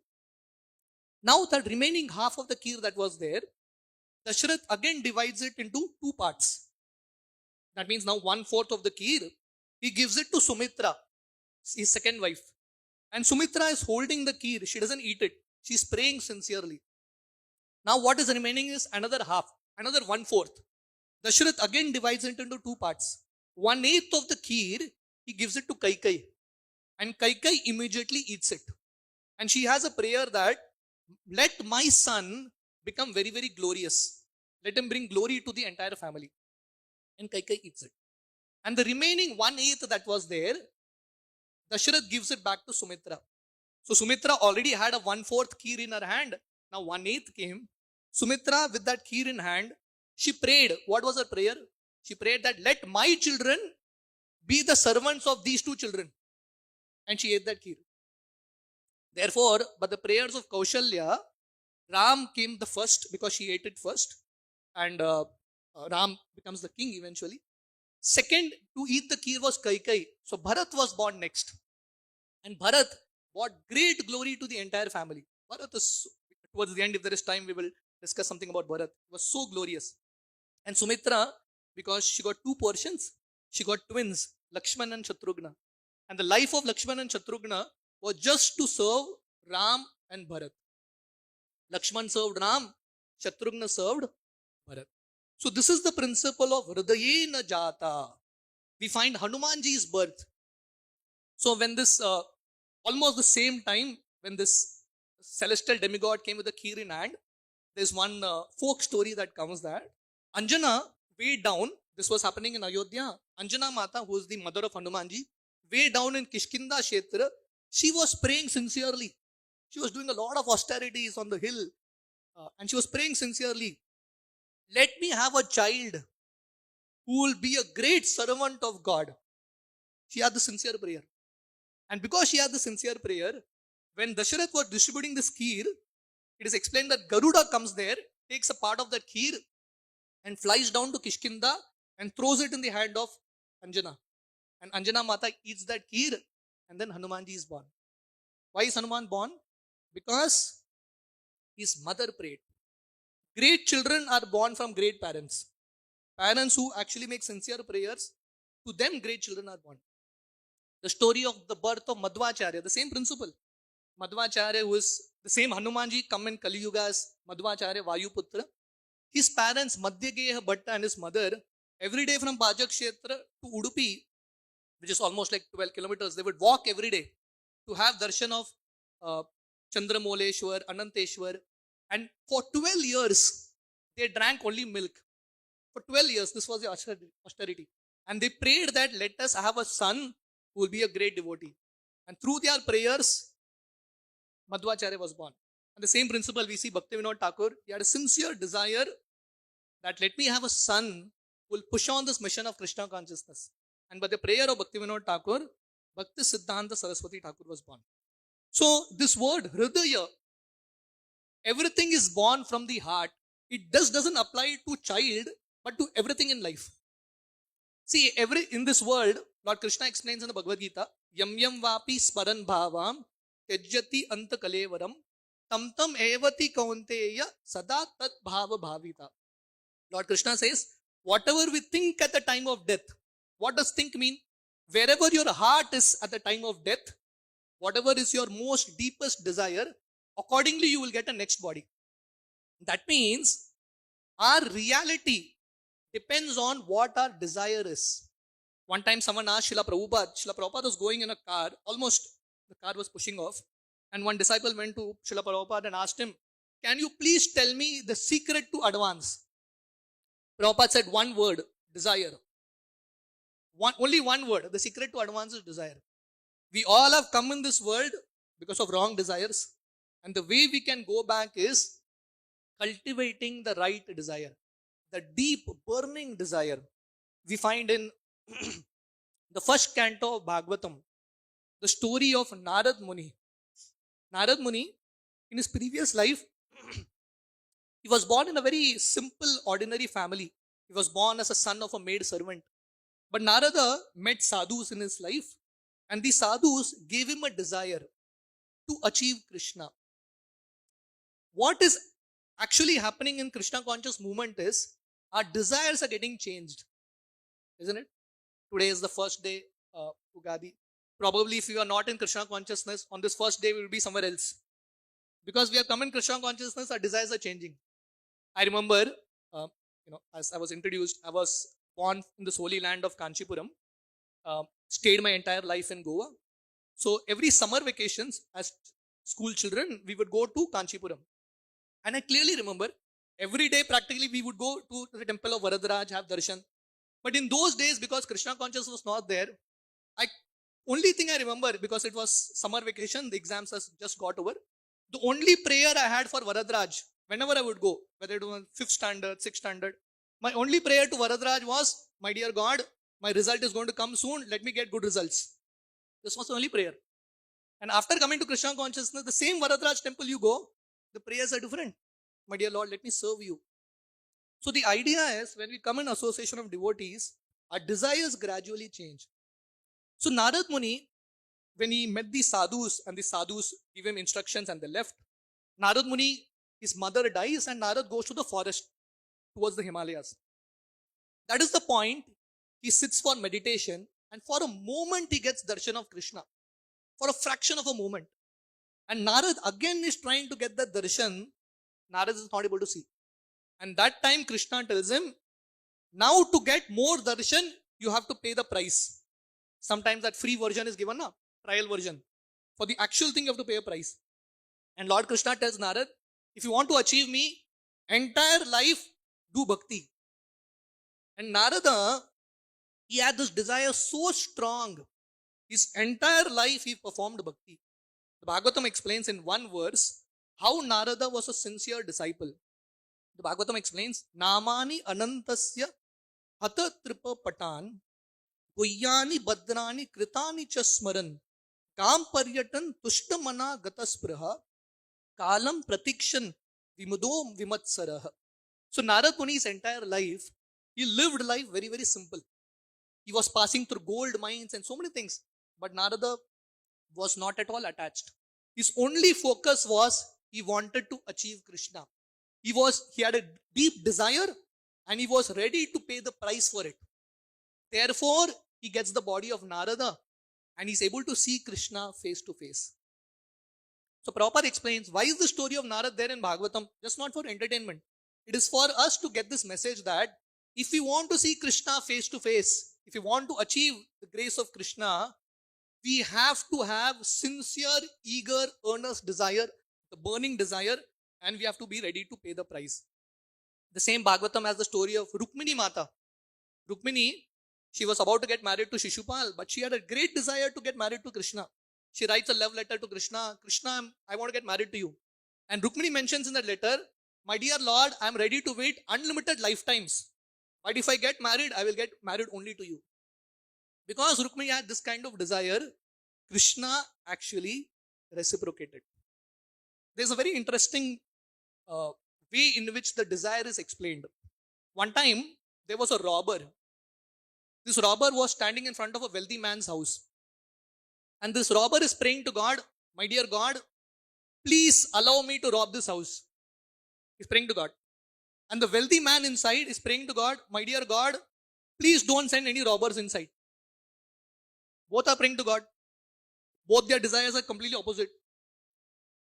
Now that remaining half of the kheer that was there, Dasharath again divides it into 2 parts. That means now 1/4 of the kheer, he gives it to Sumitra, his second wife. And Sumitra is holding the kheer. She doesn't eat it. She's praying sincerely. Now what is remaining is another half, another 1/4. Dashrath again divides it into two parts. 1/8 of the kheer, he gives it to Kaikai. And Kaikai immediately eats it. And she has a prayer that, let my son become very, very glorious. Let him bring glory to the entire family. And Kaikai eats it. And the remaining 1/8 that was there, Dashrath gives it back to Sumitra. So Sumitra already had a 1/4 kheer in her hand. Now 1/8 came. Sumitra, with that kheer in hand, she prayed. What was her prayer? She prayed that let my children be the servants of these two children. And she ate that kheer. Therefore, by the prayers of Kaushalya, Ram came the first because she ate it first. And Ram becomes the king eventually. Second to eat the kheer was Kaikai. So Bharat was born next. And Bharat brought great glory to the entire family. Bharat is, towards the end, if there is time, we will discuss something about Bharat. It was so glorious. And Sumitra, because she got two portions, she got twins, Lakshman and Shatrughna. And the life of Lakshman and Shatrughna was just to serve Ram and Bharat. Lakshman served Ram, Shatrughna served Bharat. So this is the principle of Hridayena Jata. We find Hanumanji's birth. So when this, almost the same time, when this celestial demigod came with a kheer in hand, there's one folk story that comes that Anjana way down, this was happening in Ayodhya, Anjana Mata, who is the mother of Hanumanji, way down in Kishkinda Kshetra, she was praying sincerely. She was doing a lot of austerities on the hill, and she was praying sincerely. Let me have a child who will be a great servant of God. She had the sincere prayer. And because she had the sincere prayer, when Dasharath was distributing this kheer, it is explained that Garuda comes there, takes a part of that kheer and flies down to Kishkinda and throws it in the hand of Anjana. And Anjana Mata eats that kheer, and then Hanumanji is born. Why is Hanuman born? Because his mother prayed. Great children are born from great parents. Parents who actually make sincere prayers, to them great children are born. The story of the birth of Madhvacharya, the same principle. Madhvacharya, who is the same Hanumanji, come in Kali Yuga as Madhvacharya Vayuputra. His parents, Madhyageha Bhatta and his mother, every day from Pajak Kshetra to Udupi, which is almost like 12 kilometers, they would walk every day to have darshan of Chandramoleshwar, Ananteshwar. And for 12 years, they drank only milk. For 12 years, this was the austerity. And they prayed that let us have a son who will be a great devotee. And through their prayers, Madhvacharya was born. And the same principle we see Bhaktivinoda Thakur. He had a sincere desire that let me have a son who will push on this mission of Krishna consciousness. And by the prayer of Bhaktivinoda Thakur, Bhakti Siddhanta Saraswati Thakur was born. So this word Hridaya, everything is born from the heart. It doesn't apply to child, but to everything in life. See, in this world, Lord Krishna explains in the Bhagavad Gita, Yam yam vapi smaran bhavam tejyati anta kalevaram tam tam evati kaunteya sada tat bhava bhavita. Lord Krishna says, whatever we think at the time of death, what does think mean? Wherever your heart is at the time of death, whatever is your most deepest desire, accordingly you will get a next body. That means our reality depends on what our desire is. One time someone asked Srila Prabhupada was going in a car, almost the car was pushing off, and one disciple went to Srila Prabhupada and asked him, can you please tell me the secret to advance? Prabhupada said one word, desire. Only one word, the secret to advance is desire. We all have come in this world because of wrong desires, and the way we can go back is cultivating the right desire, the deep burning desire. We find in the first canto of Bhagavatam the story of Narad Muni. Narad Muni, in his previous life, he was born in a very simple, ordinary family. He was born as a son of a maid servant. But Narada met sadhus in his life, and these sadhus gave him a desire to achieve Krishna. What is actually happening in Krishna conscious movement is our desires are getting changed, isn't it? Today is the first day, Ugadi. Probably if you are not in Krishna consciousness, on this first day we will be somewhere else. Because we have come in Krishna consciousness, our desires are changing. I remember, as I was introduced, I was born in this holy land of Kanchipuram, stayed my entire life in Goa. So every summer vacations, as school children, we would go to Kanchipuram. And I clearly remember, every day practically we would go to the temple of Varadaraj, have darshan. But in those days, because Krishna consciousness was not there, only thing I remember, because it was summer vacation, the exams has just got over. The only prayer I had for Varadaraj, whenever I would go, whether it was 5th standard, 6th standard, my only prayer to Varadaraj was, my dear God, my result is going to come soon, let me get good results. This was the only prayer. And after coming to Krishna consciousness, the same Varadaraj temple you go, the prayers are different. My dear Lord, let me serve you. So the idea is, when we come in association of devotees, our desires gradually change. So Narad Muni, when he met the sadhus and the sadhus give him instructions and they left, Narad Muni, his mother dies and Narad goes to the forest towards the Himalayas. That is the point. He sits for meditation and for a moment he gets darshan of Krishna. For a fraction of a moment. And Narad again is trying to get that darshan. Narad is not able to see. And that time Krishna tells him, now to get more darshan, you have to pay the price. Sometimes that free version is given, trial version. For the actual thing, you have to pay a price. And Lord Krishna tells Narad, if you want to achieve me, entire life, do bhakti. And Narada, he had this desire so strong. His entire life, he performed bhakti. The Bhagavatam explains in one verse how Narada was a sincere disciple. The Bhagavatam explains, Namani anantasya hata tripa patan guhyani badrani kritani chasmaran kam paryatan tushtamana gataspraha kalam pratikshan vimudo vimatsarah. So Narad Muni's entire life, he lived life very, very simple. He was passing through gold mines and so many things. But Narada was not at all attached. His only focus was he wanted to achieve Krishna. He had a deep desire and he was ready to pay the price for it. Therefore, he gets the body of Narada and he's able to see Krishna face to face. So Prabhupada explains, why is the story of Narad there in Bhagavatam? Just not for entertainment. It is for us to get this message that if we want to see Krishna face to face, if we want to achieve the grace of Krishna, we have to have sincere, eager, earnest desire, the burning desire, and we have to be ready to pay the price. The same Bhagavatam has the story of Rukmini Mata. Rukmini, she was about to get married to Shishupal, but she had a great desire to get married to Krishna. She writes a love letter to Krishna. Krishna, I want to get married to you. And Rukmini mentions in that letter, my dear Lord, I am ready to wait unlimited lifetimes. But if I get married, I will get married only to you. Because Rukmini had this kind of desire, Krishna actually reciprocated. There's a very interesting way in which the desire is explained. One time, there was a robber. This robber was standing in front of a wealthy man's house. And this robber is praying to God, my dear God, please allow me to rob this house. He's praying to God. And the wealthy man inside is praying to God, my dear God, please don't send any robbers inside. Both are praying to God. Both their desires are completely opposite.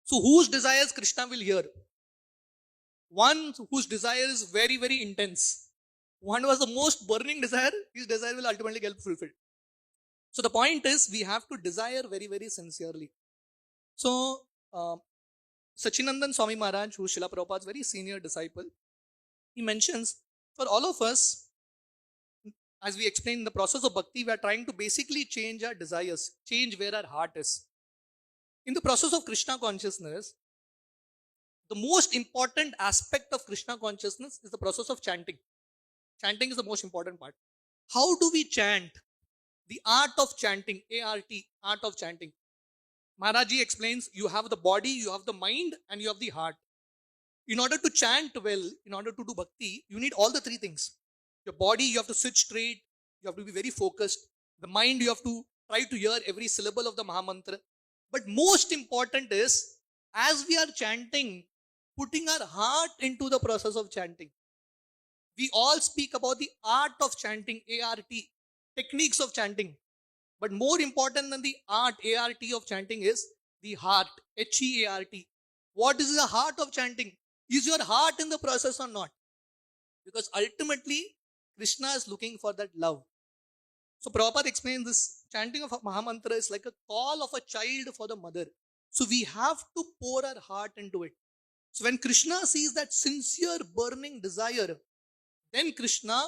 So whose desires Krishna will hear? One whose desire is very, very intense. One was the most burning desire, his desire will ultimately get fulfilled. So the point is, we have to desire very, very sincerely. So, Sachinandan Swami Maharaj, who is Srila Prabhupada's very senior disciple, he mentions, for all of us, as we explained in the process of bhakti, we are trying to basically change our desires, change where our heart is. In the process of Krishna consciousness, the most important aspect of Krishna consciousness is the process of chanting. Chanting is the most important part. How do we chant? The art of chanting, A-R-T, art of chanting. Maharaji explains, you have the body, you have the mind, and you have the heart. In order to chant well, in order to do bhakti, you need all the three things. Your body, you have to sit straight, you have to be very focused. The mind, you have to try to hear every syllable of the Mahamantra. But most important is, as we are chanting, putting our heart into the process of chanting. We all speak about the art of chanting, A-R-T, techniques of chanting. But more important than the art, A-R-T of chanting is the heart, H-E-A-R-T. What is the heart of chanting? Is your heart in the process or not? Because ultimately, Krishna is looking for that love. So Prabhupada explains this chanting of Mahamantra is like a call of a child for the mother. So we have to pour our heart into it. So when Krishna sees that sincere burning desire, then Krishna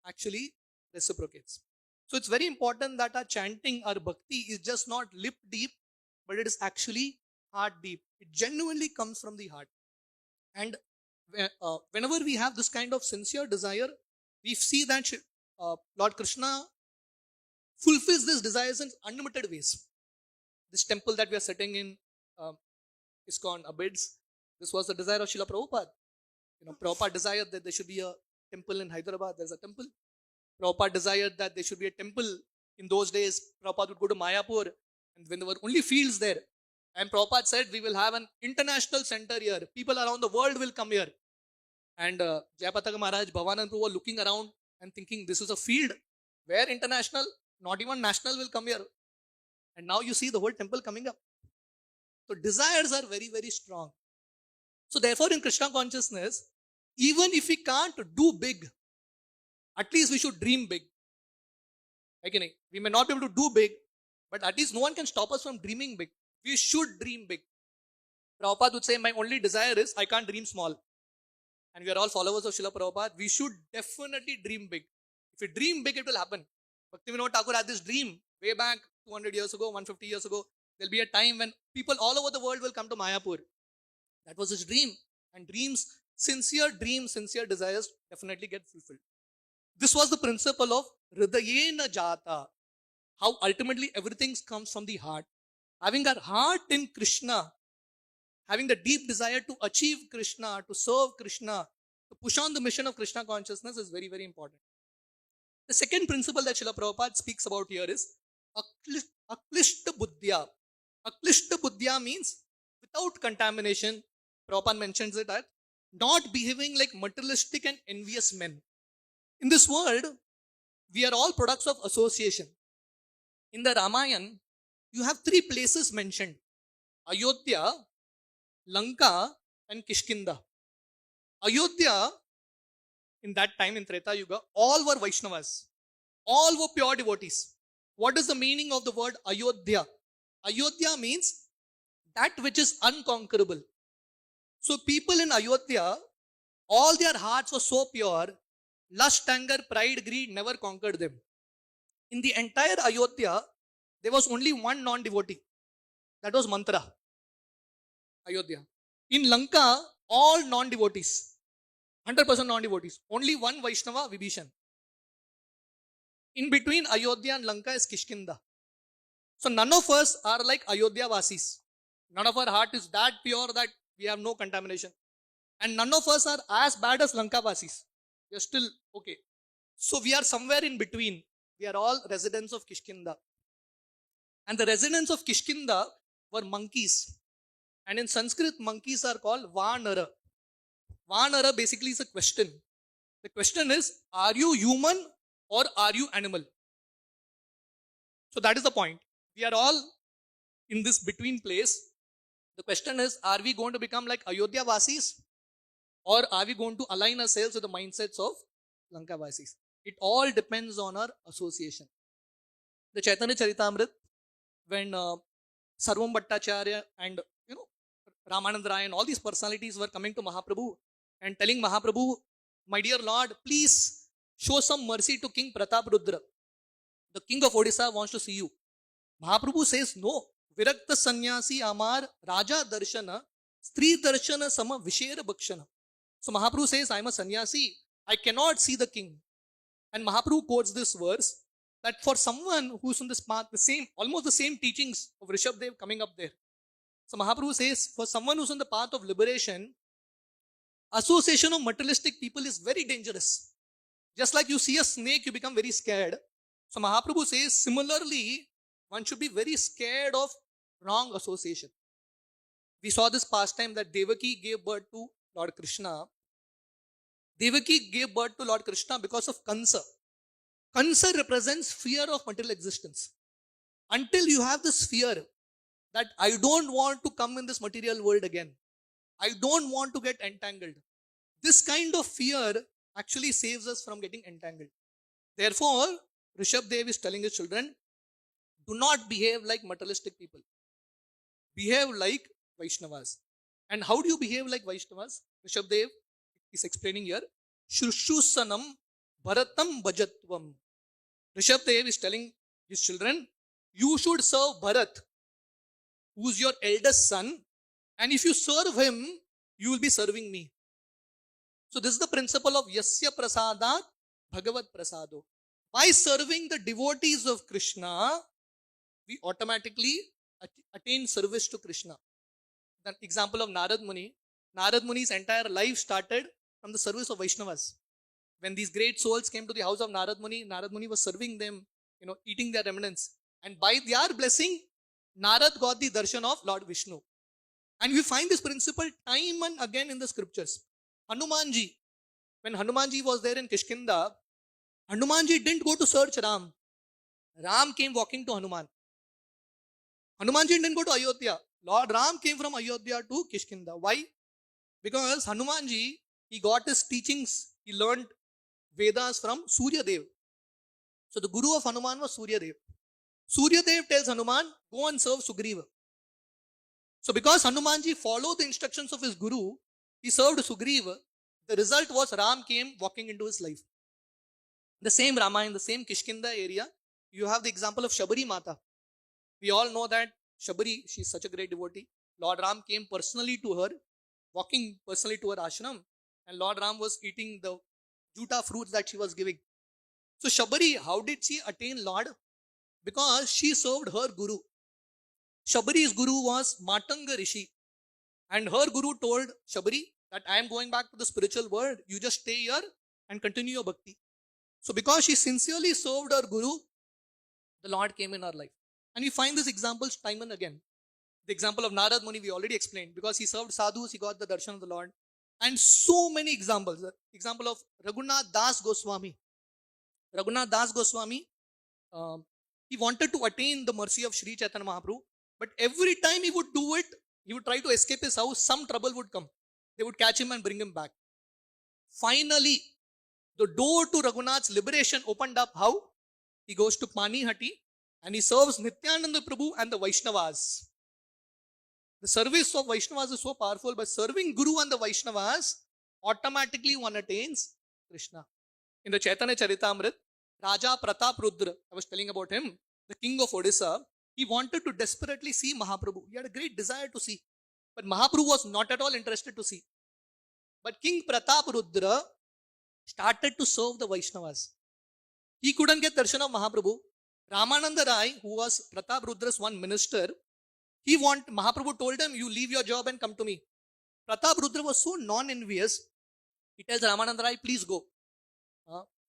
actually reciprocates. So it's very important that our chanting, our bhakti is just not lip deep, but it is actually heart deep. It genuinely comes from the heart. And whenever we have this kind of sincere desire, we see that Lord Krishna fulfills these desires in unlimited ways. This temple that we are sitting in, ISKCON abids. This was the desire of Srila Prabhupada. Prabhupada desired that there should be a temple in Hyderabad. There's a temple. Prabhupada desired that there should be a temple. In those days, Prabhupada would go to Mayapur, and when there were only fields there, and Prabhupada said, we will have an international center here. People around the world will come here. And Jayapataka Maharaj, Bhavanand Prabhu were looking around and thinking, this is a field where international, not even national will come here. And now you see the whole temple coming up. So desires are very, very strong. So therefore in Krishna consciousness, even if we can't do big, at least we should dream big. Okay, we may not be able to do big, but at least no one can stop us from dreaming big. We should dream big. Prabhupada would say, my only desire is I can't dream small. And we are all followers of Srila Prabhupada. We should definitely dream big. If we dream big, it will happen. Bhaktivinoda Thakur had this dream way back 200 years ago, 150 years ago. There'll be a time when people all over the world will come to Mayapur. That was his dream. And dreams, sincere desires definitely get fulfilled. This was the principle of Hridayena Jata. How ultimately everything comes from the heart. Having our heart in Krishna, having the deep desire to achieve Krishna, to serve Krishna, to push on the mission of Krishna consciousness is very, very important. The second principle that Srila Prabhupada speaks about here is Aklishta Buddhya. Aklishta Buddhya means without contamination. Prabhupada mentions it as not behaving like materialistic and envious men. In this world, we are all products of association. In the Ramayana, you have three places mentioned: Ayodhya, Lanka, and Kishkinda. Ayodhya, in that time in Treta Yuga, all were Vaishnavas. All were pure devotees. What is the meaning of the word Ayodhya? Ayodhya means that which is unconquerable. So people in Ayodhya, all their hearts were so pure, lust, anger, pride, greed never conquered them. In the entire Ayodhya, there was only one non-devotee. That was Mantra. Ayodhya. In Lanka, all non-devotees. 100% non-devotees. Only one Vaishnava, Vibhishan. In between Ayodhya and Lanka is Kishkinda. So none of us are like Ayodhya Vasis. None of our heart is that pure that we have no contamination. And none of us are as bad as Lanka Vasis. We are still okay. So we are somewhere in between. We are all residents of Kishkinda. And the residents of Kishkinda were monkeys. And in Sanskrit, monkeys are called Vanara. Vanara basically is a question. The question is, are you human or are you animal? So that is the point. We are all in this between place. The question is, are we going to become like Ayodhya Vasis or are we going to align ourselves with the mindsets of Lanka Vasis? It all depends on our association. The Chaitanya Charitamrita, when Sarvam Bhattacharya and Ramanand Rai and all these personalities were coming to Mahaprabhu and telling Mahaprabhu, my dear Lord, please show some mercy to King Pratap Rudra. The king of Odisha wants to see you. Mahaprabhu says, no. Virakta Sannyasi Amar Raja Darshana Stri Darshana Sama Vishera Bhakshana. So Mahaprabhu says, I am a sannyasi. I cannot see the king. And Mahaprabhu quotes this verse that for someone who's on this path, almost the same teachings of Rishabdev coming up there. So Mahaprabhu says, for someone who's on the path of liberation, association of materialistic people is very dangerous. Just like you see a snake, you become very scared. So Mahaprabhu says, similarly, one should be very scared of wrong association. We saw this past time that Devaki gave birth to Lord Krishna. Devaki gave birth to Lord Krishna because of Kansa. Kansa represents fear of material existence. Until you have this fear that I don't want to come in this material world again. I don't want to get entangled. This kind of fear actually saves us from getting entangled. Therefore, Rishabh Dev is telling his children, do not behave like materialistic people. Behave like Vaishnavas. And how do you behave like Vaishnavas? Rishabh Dev is explaining here. Shrushussanam Bharatam Bhajatvam. Rishabh Dev is telling his children, you should serve Bharat, who's your eldest son, and if you serve him, you will be serving me. So this is the principle of Yasya Prasadat Bhagavat Prasado. By serving the devotees of Krishna, we automatically attain service to Krishna. The example of Narad Muni. Narad Muni's entire life started from the service of Vaishnavas. When these great souls came to the house of Narad Muni was serving them, eating their remnants. And by their blessing, Narad got the darshan of Lord Vishnu. And we find this principle time and again in the scriptures. Hanumanji, when Hanumanji was there in Kishkinda, Hanumanji didn't go to search Ram. Ram came walking to Hanuman. Hanumanji didn't go to Ayodhya. Lord Ram came from Ayodhya to Kishkinda. Why? Because Hanumanji, he got his teachings, he learned Vedas from Surya Dev. So the guru of Hanuman was Surya Dev. Surya Dev tells Hanuman, go and serve Sugriva. So because Hanumanji followed the instructions of his guru, he served Sugriva. The result was Ram came walking into his life. The same Rama, in the same Kishkinda area, you have the example of Shabari Mata. We all know that Shabari, she is such a great devotee. Lord Ram came personally to her, walking personally to her ashram, and Lord Ram was eating the juta fruits that she was giving. So Shabari, how did she attain Lord? Because she served her guru. Shabari's guru was Matanga Rishi. And her guru told Shabari that I am going back to the spiritual world. You just stay here and continue your bhakti. So because she sincerely served her guru, the Lord came in her life. And we find these examples time and again. The example of Narad Muni we already explained. Because he served sadhus, he got the darshan of the Lord. And so many examples. The example of Raghunath Das Goswami. Raghunath Das Goswami, he wanted to attain the mercy of Sri Chaitanya Mahaprabhu. But every time he would do it, he would try to escape his house, some trouble would come. They would catch him and bring him back. Finally, the door to Raghunath's liberation opened up. How? He goes to Panihati and he serves Nityananda Prabhu and the Vaishnavas. The service of Vaishnavas is so powerful. By serving Guru and the Vaishnavas, automatically one attains Krishna. In the Chaitanya Charitamrit, Raja Pratap Rudra, I was telling about him, the king of Odisha, he wanted to desperately see Mahaprabhu. He had a great desire to see. But Mahaprabhu was not at all interested to see. But King Pratap Rudra started to serve the Vaishnavas. He couldn't get darshan of Mahaprabhu. Ramananda Rai, who was Pratap Rudra's one minister, Mahaprabhu told him, you leave your job and come to me. Pratap Rudra was so non-envious, he tells Ramananda Rai, please go.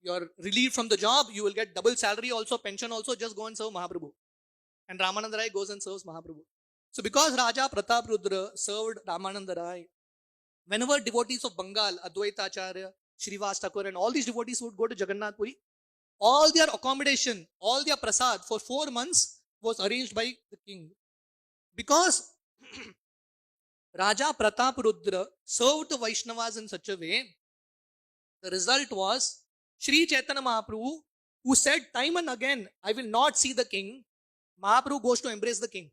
You're relieved from the job, you will get double salary also, pension also, just go and serve Mahaprabhu. And Ramananda Rai goes and serves Mahaprabhu. So because Raja Pratap Rudra served Ramananda Rai, whenever devotees of Bengal, Advaita Acharya, Srivas Thakur and all these devotees would go to Jagannath Puri, all their accommodation, all their prasad for 4 months was arranged by the king. Because Raja Pratap Rudra served the Vaishnavas in such a way, the result was Sri Chaitanya Mahaprabhu, who said time and again, I will not see the king, Mahaprabhu goes to embrace the king.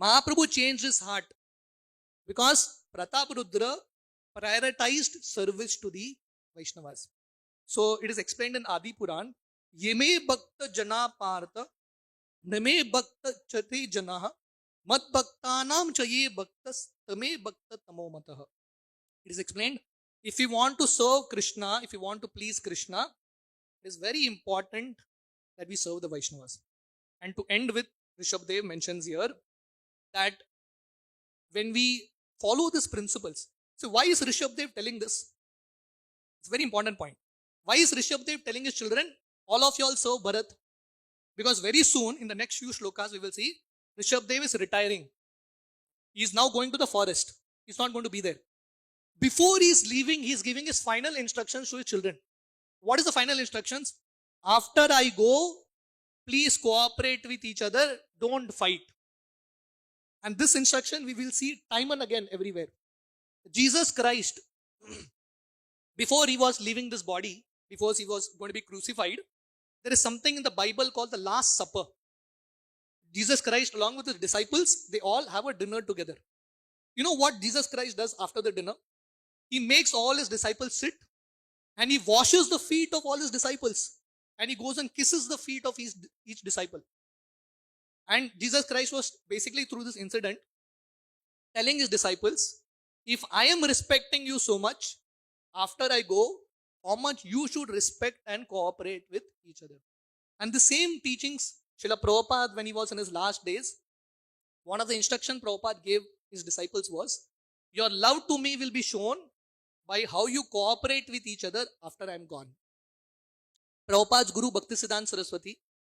Mahaprabhu changed his heart because Pratap Rudra prioritized service to the Vaishnavas. So it is explained in Adi Puran, Yeme Bhakta Jana Partha, Name Bhakta Chati Janaha, Mat Bhaktanam Chaye Bhaktas, Tame Bhakta Tamomataha. It is explained, if you want to serve Krishna, if you want to please Krishna, it is very important that we serve the Vaishnavas. And to end with, Rishabh Dev mentions here that when we follow these principles, so why is Rishabh Dev telling this? It's a very important point. Why is Rishabh Dev telling his children, all of you all serve Bharat? Because very soon, in the next few shlokas, we will see, Rishabh Dev is retiring. He is now going to the forest. He is not going to be there. Before he is leaving, he is giving his final instructions to his children. What is the final instructions? After I go, please cooperate with each other, don't fight. And this instruction we will see time and again everywhere. Jesus Christ, before he was leaving this body, before he was going to be crucified, there is something in the Bible called the Last Supper. Jesus Christ, along with his disciples, they all have a dinner together. You know what Jesus Christ does after the dinner? He makes all his disciples sit and he washes the feet of all his disciples and he goes and kisses the feet of each disciple. And Jesus Christ was basically through this incident telling his disciples, if I am respecting you so much, after I go, how much you should respect and cooperate with each other. And the same teachings, Srila Prabhupada, when he was in his last days, one of the instructions Prabhupada gave his disciples was, your love to me will be shown by how you cooperate with each other after I am gone. Prabhupada's Guru Bhaktisiddhanta Saraswati,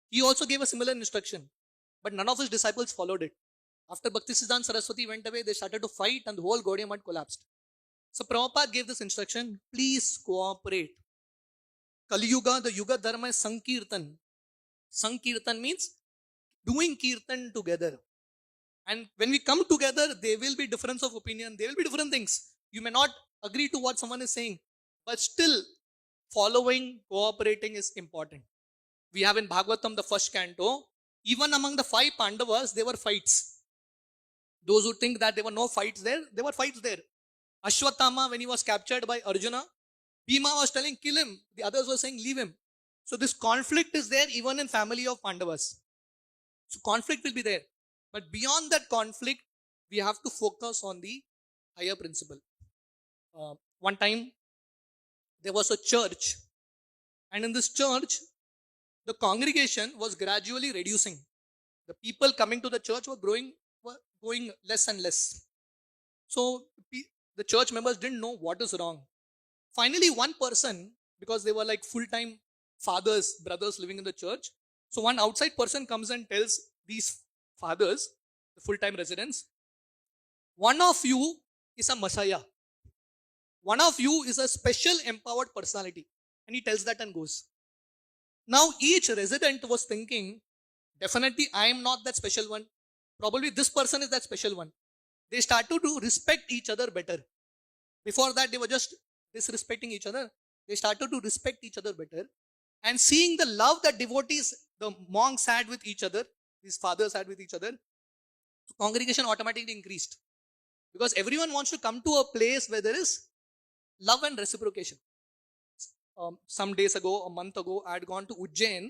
he also gave a similar instruction, but none of his disciples followed it. After Bhaktisiddhanta Saraswati went away, they started to fight and the whole Gaudiya Math collapsed. So Prabhupada gave this instruction, please cooperate. Kali Yuga, the Yuga Dharma is Sankirtan. Sankirtan means doing Kirtan together. And when we come together, there will be difference of opinion, there will be different things. You may not agree to what someone is saying, but still following, cooperating is important. We have in Bhagavatam, the first canto, even among the 5 Pandavas, there were fights. Those who think that there were no fights there were fights there. Ashwatthama, when he was captured by Arjuna, Bhima was telling, kill him. The others were saying, leave him. So this conflict is there even in family of Pandavas. So conflict will be there. But beyond that conflict, we have to focus on the higher principle. One time, there was a church. And in this church, the congregation was gradually reducing. The people coming to the church were going less and less. So the church members didn't know what is wrong. Finally, one person, because they were like full-time fathers, brothers living in the church. So one outside person comes and tells these fathers, the full-time residents, one of you is a Messiah. One of you is a special empowered personality. And he tells that and goes. Now each resident was thinking, definitely I am not that special one. Probably this person is that special one. They started to respect each other better. Before that, they were just disrespecting each other. They started to respect each other better. And seeing the love that devotees, the monks had with each other, these fathers had with each other, the congregation automatically increased. Because everyone wants to come to a place where there is love and reciprocation. Some days ago, a month ago, I had gone to Ujjain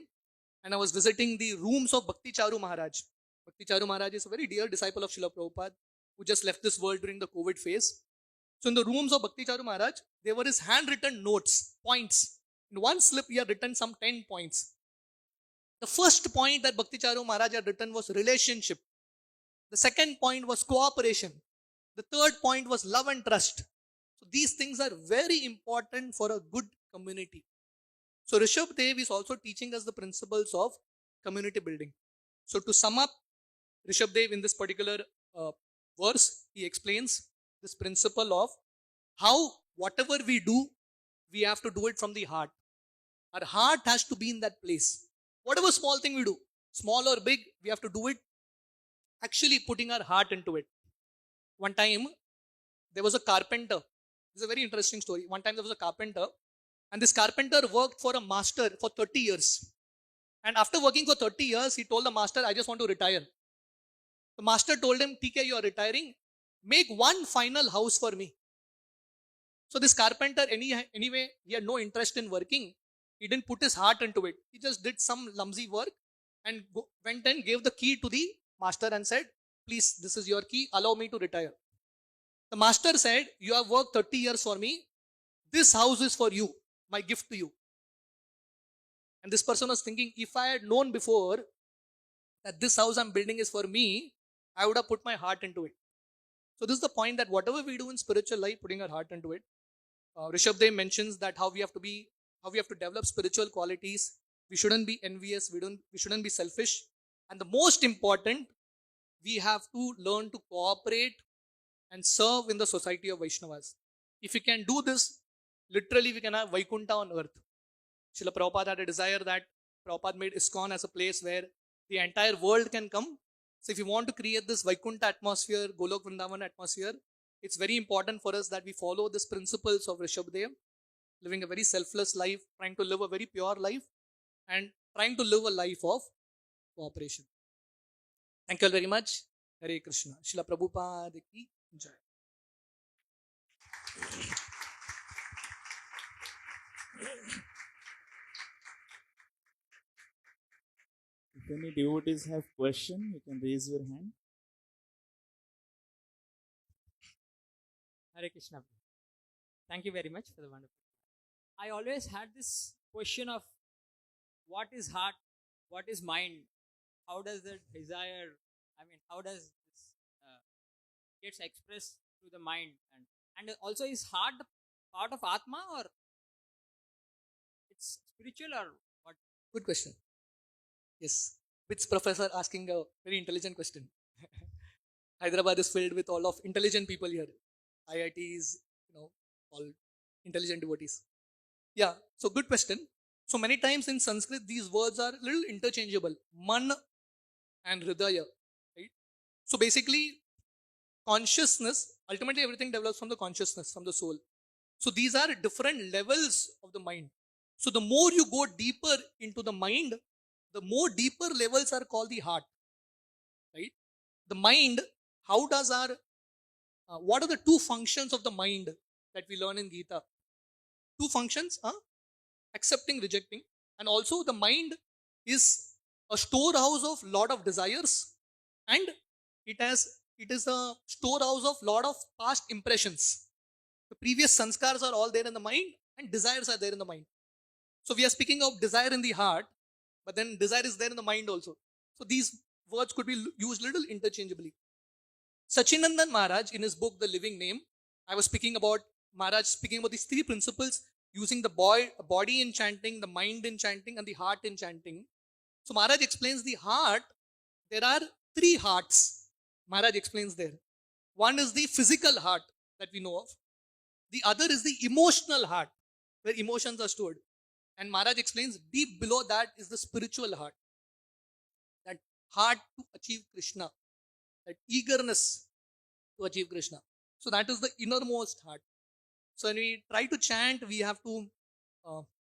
and I was visiting the rooms of Bhakti Charu Maharaj. Bhakti Charu Maharaj is a very dear disciple of Srila Prabhupada who just left this world during the COVID phase. So in the rooms of Bhakti Charu Maharaj, there were his handwritten notes, points. In one slip, he had written some 10 points. The first point that Bhakti Charu Maharaj had written was relationship. The second point was cooperation. The third point was love and trust. So these things are very important for a good community. So Rishabh Dev is also teaching us the principles of community building. So to sum up, Rishabh Dev in this particular verse, he explains this principle of how whatever we do, we have to do it from the heart. Our heart has to be in that place. Whatever small thing we do, small or big, we have to do it actually putting our heart into it. One time, there was a carpenter. This is a very interesting story. One time there was a carpenter, and this carpenter worked for a master for 30 years. And after working for 30 years, he told the master, I just want to retire. The master told him, TK, you are retiring. Make one final house for me. So this carpenter, anyway, he had no interest in working. He didn't put his heart into it. He just did some clumsy work and went and gave the key to the master and said, please, this is your key. Allow me to retire. The master said, you have worked 30 years for me. This house is for you. My gift to you. And this person was thinking, if I had known before that this house I'm building is for me, I would have put my heart into it. So this is the point that whatever we do in spiritual life, putting our heart into it. Rishabh Dev mentions that how we have to develop spiritual qualities. We shouldn't be envious. We shouldn't be selfish. And the most important, we have to learn to cooperate and serve in the society of Vaishnavas. If we can do this, literally we can have Vaikuntha on earth. Srila Prabhupada had a desire that Prabhupada made ISKCON as a place where the entire world can come. So if you want to create this Vaikuntha atmosphere, Golok Vrindavan atmosphere, it's very important for us that we follow these principles of Rishabhdev, living a very selfless life, trying to live a very pure life, and trying to live a life of cooperation. Thank you all very much. Hare Krishna. Srila Prabhupada ki jai. If any devotees have question, you can raise your hand. Hare Krishna. Thank you very much for the wonderful. I always had this question of what is heart, what is mind, how does the desire, how does this gets expressed through the mind, and also is heart part of Atma, or it's spiritual, or what? Good question. Yes. Which professor asking a very intelligent question? Hyderabad is filled with all of intelligent people here. IITs, all intelligent devotees. Yeah, so good question. So many times in Sanskrit, these words are a little interchangeable. Man and Hridaya, right? So basically, consciousness, ultimately everything develops from the consciousness, from the soul. So these are different levels of the mind. So the more you go deeper into the mind, the more deeper levels are called the heart, right? The mind, how does our, what are the two functions of the mind that we learn in Gita? Two functions, accepting, rejecting, and also the mind is a storehouse of lot of desires, and it is a storehouse of lot of past impressions. The previous sanskars are all there in the mind, and desires are there in the mind. So we are speaking of desire in the heart, but then desire is there in the mind also. So these words could be used little interchangeably. Sachinandan Maharaj, in his book The Living Name, I was speaking about Maharaj speaking about these three principles, using the body in chanting, the mind in chanting, and the heart in chanting. So Maharaj explains the heart. There are three hearts. Maharaj explains there. One is the physical heart that we know of. The other is the emotional heart, where emotions are stored. And Maharaj explains deep below that is the spiritual heart. That heart to achieve Krishna. That eagerness to achieve Krishna. So that is the innermost heart. So when we try to chant, we have to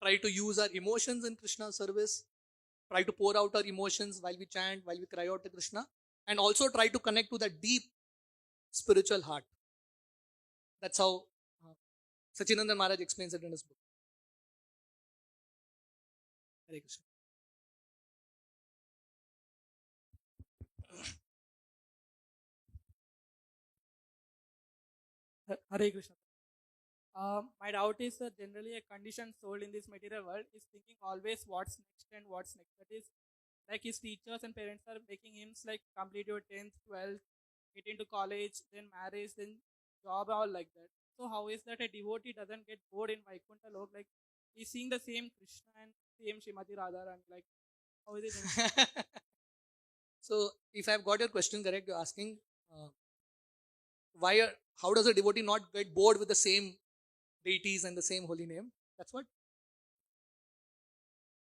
try to use our emotions in Krishna's service, try to pour out our emotions while we chant, while we cry out to Krishna, and also try to connect to that deep spiritual heart. That's how Sachinandan Maharaj explains it in his book. Hare Krishna. Hare Krishna. My doubt is generally a conditioned soul in this material world is thinking always what's next and what's next. That is, like his teachers and parents are making him like complete your 10th, 12th, get into college, then marriage, then job, all like that. So how is that a devotee doesn't get bored in Vaikuntha Lok? Like he's seeing the same Krishna and same Srimati Radha, and like how is it? So if I've got your question correct, you're asking how does a devotee not get bored with the same deities and the same holy name? That's what.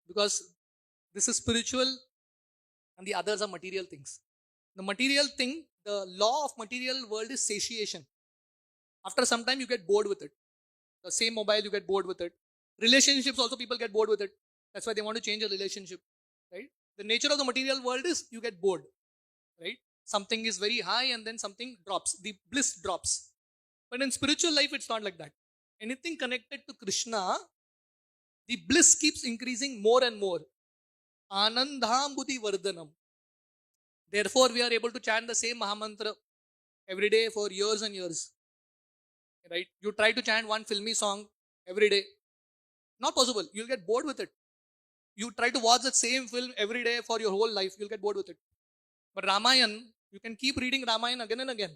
Because this is spiritual and the others are material things. The material thing, the law of material world is satiation. After some time, you get bored with it. The same mobile, you get bored with it. Relationships also, people get bored with it. That's why they want to change a relationship, right? The nature of the material world is you get bored, right? Something is very high and then something drops. The bliss drops. But in spiritual life, it's not like that. Anything connected to Krishna, the bliss keeps increasing more and more. Anandhambudhi Vardhanam. Therefore, we are able to chant the same Mahamantra every day for years and years. Right? You try to chant one filmy song every day. Not possible. You'll get bored with it. You try to watch the same film every day for your whole life. You'll get bored with it. But Ramayana, you can keep reading Ramayana again and again.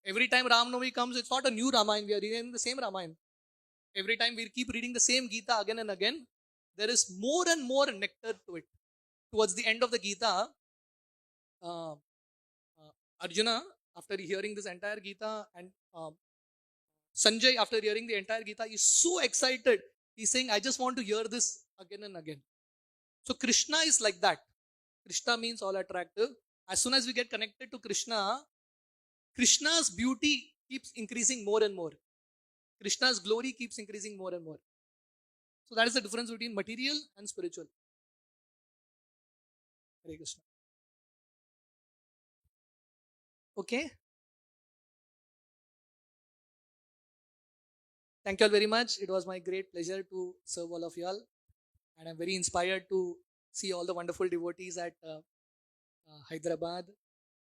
Every time Ram Navami comes, it's not a new Ramayana. We are reading the same Ramayana. Every time we keep reading the same Gita again and again, there is more and more nectar to it. Towards the end of the Gita, Arjuna, after hearing this entire Gita, and Sanjay, after hearing the entire Gita, is so excited. He's saying, I just want to hear this again and again. So Krishna is like that. Krishna means all attractive. As soon as we get connected to Krishna, Krishna's beauty keeps increasing more and more. Krishna's glory keeps increasing more and more. So that is the difference between material and spiritual. Hare Krishna. Okay. Thank you all very much. It was my great pleasure to serve all of you all. And I'm very inspired to see all the wonderful devotees at Hyderabad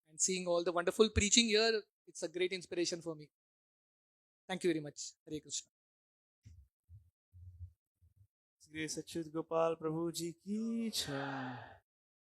and seeing all the wonderful preaching here. It's a great inspiration for me. Thank you very much. Hare Krishna. Sri Sachit Gopal Prabhu Ji ki jai.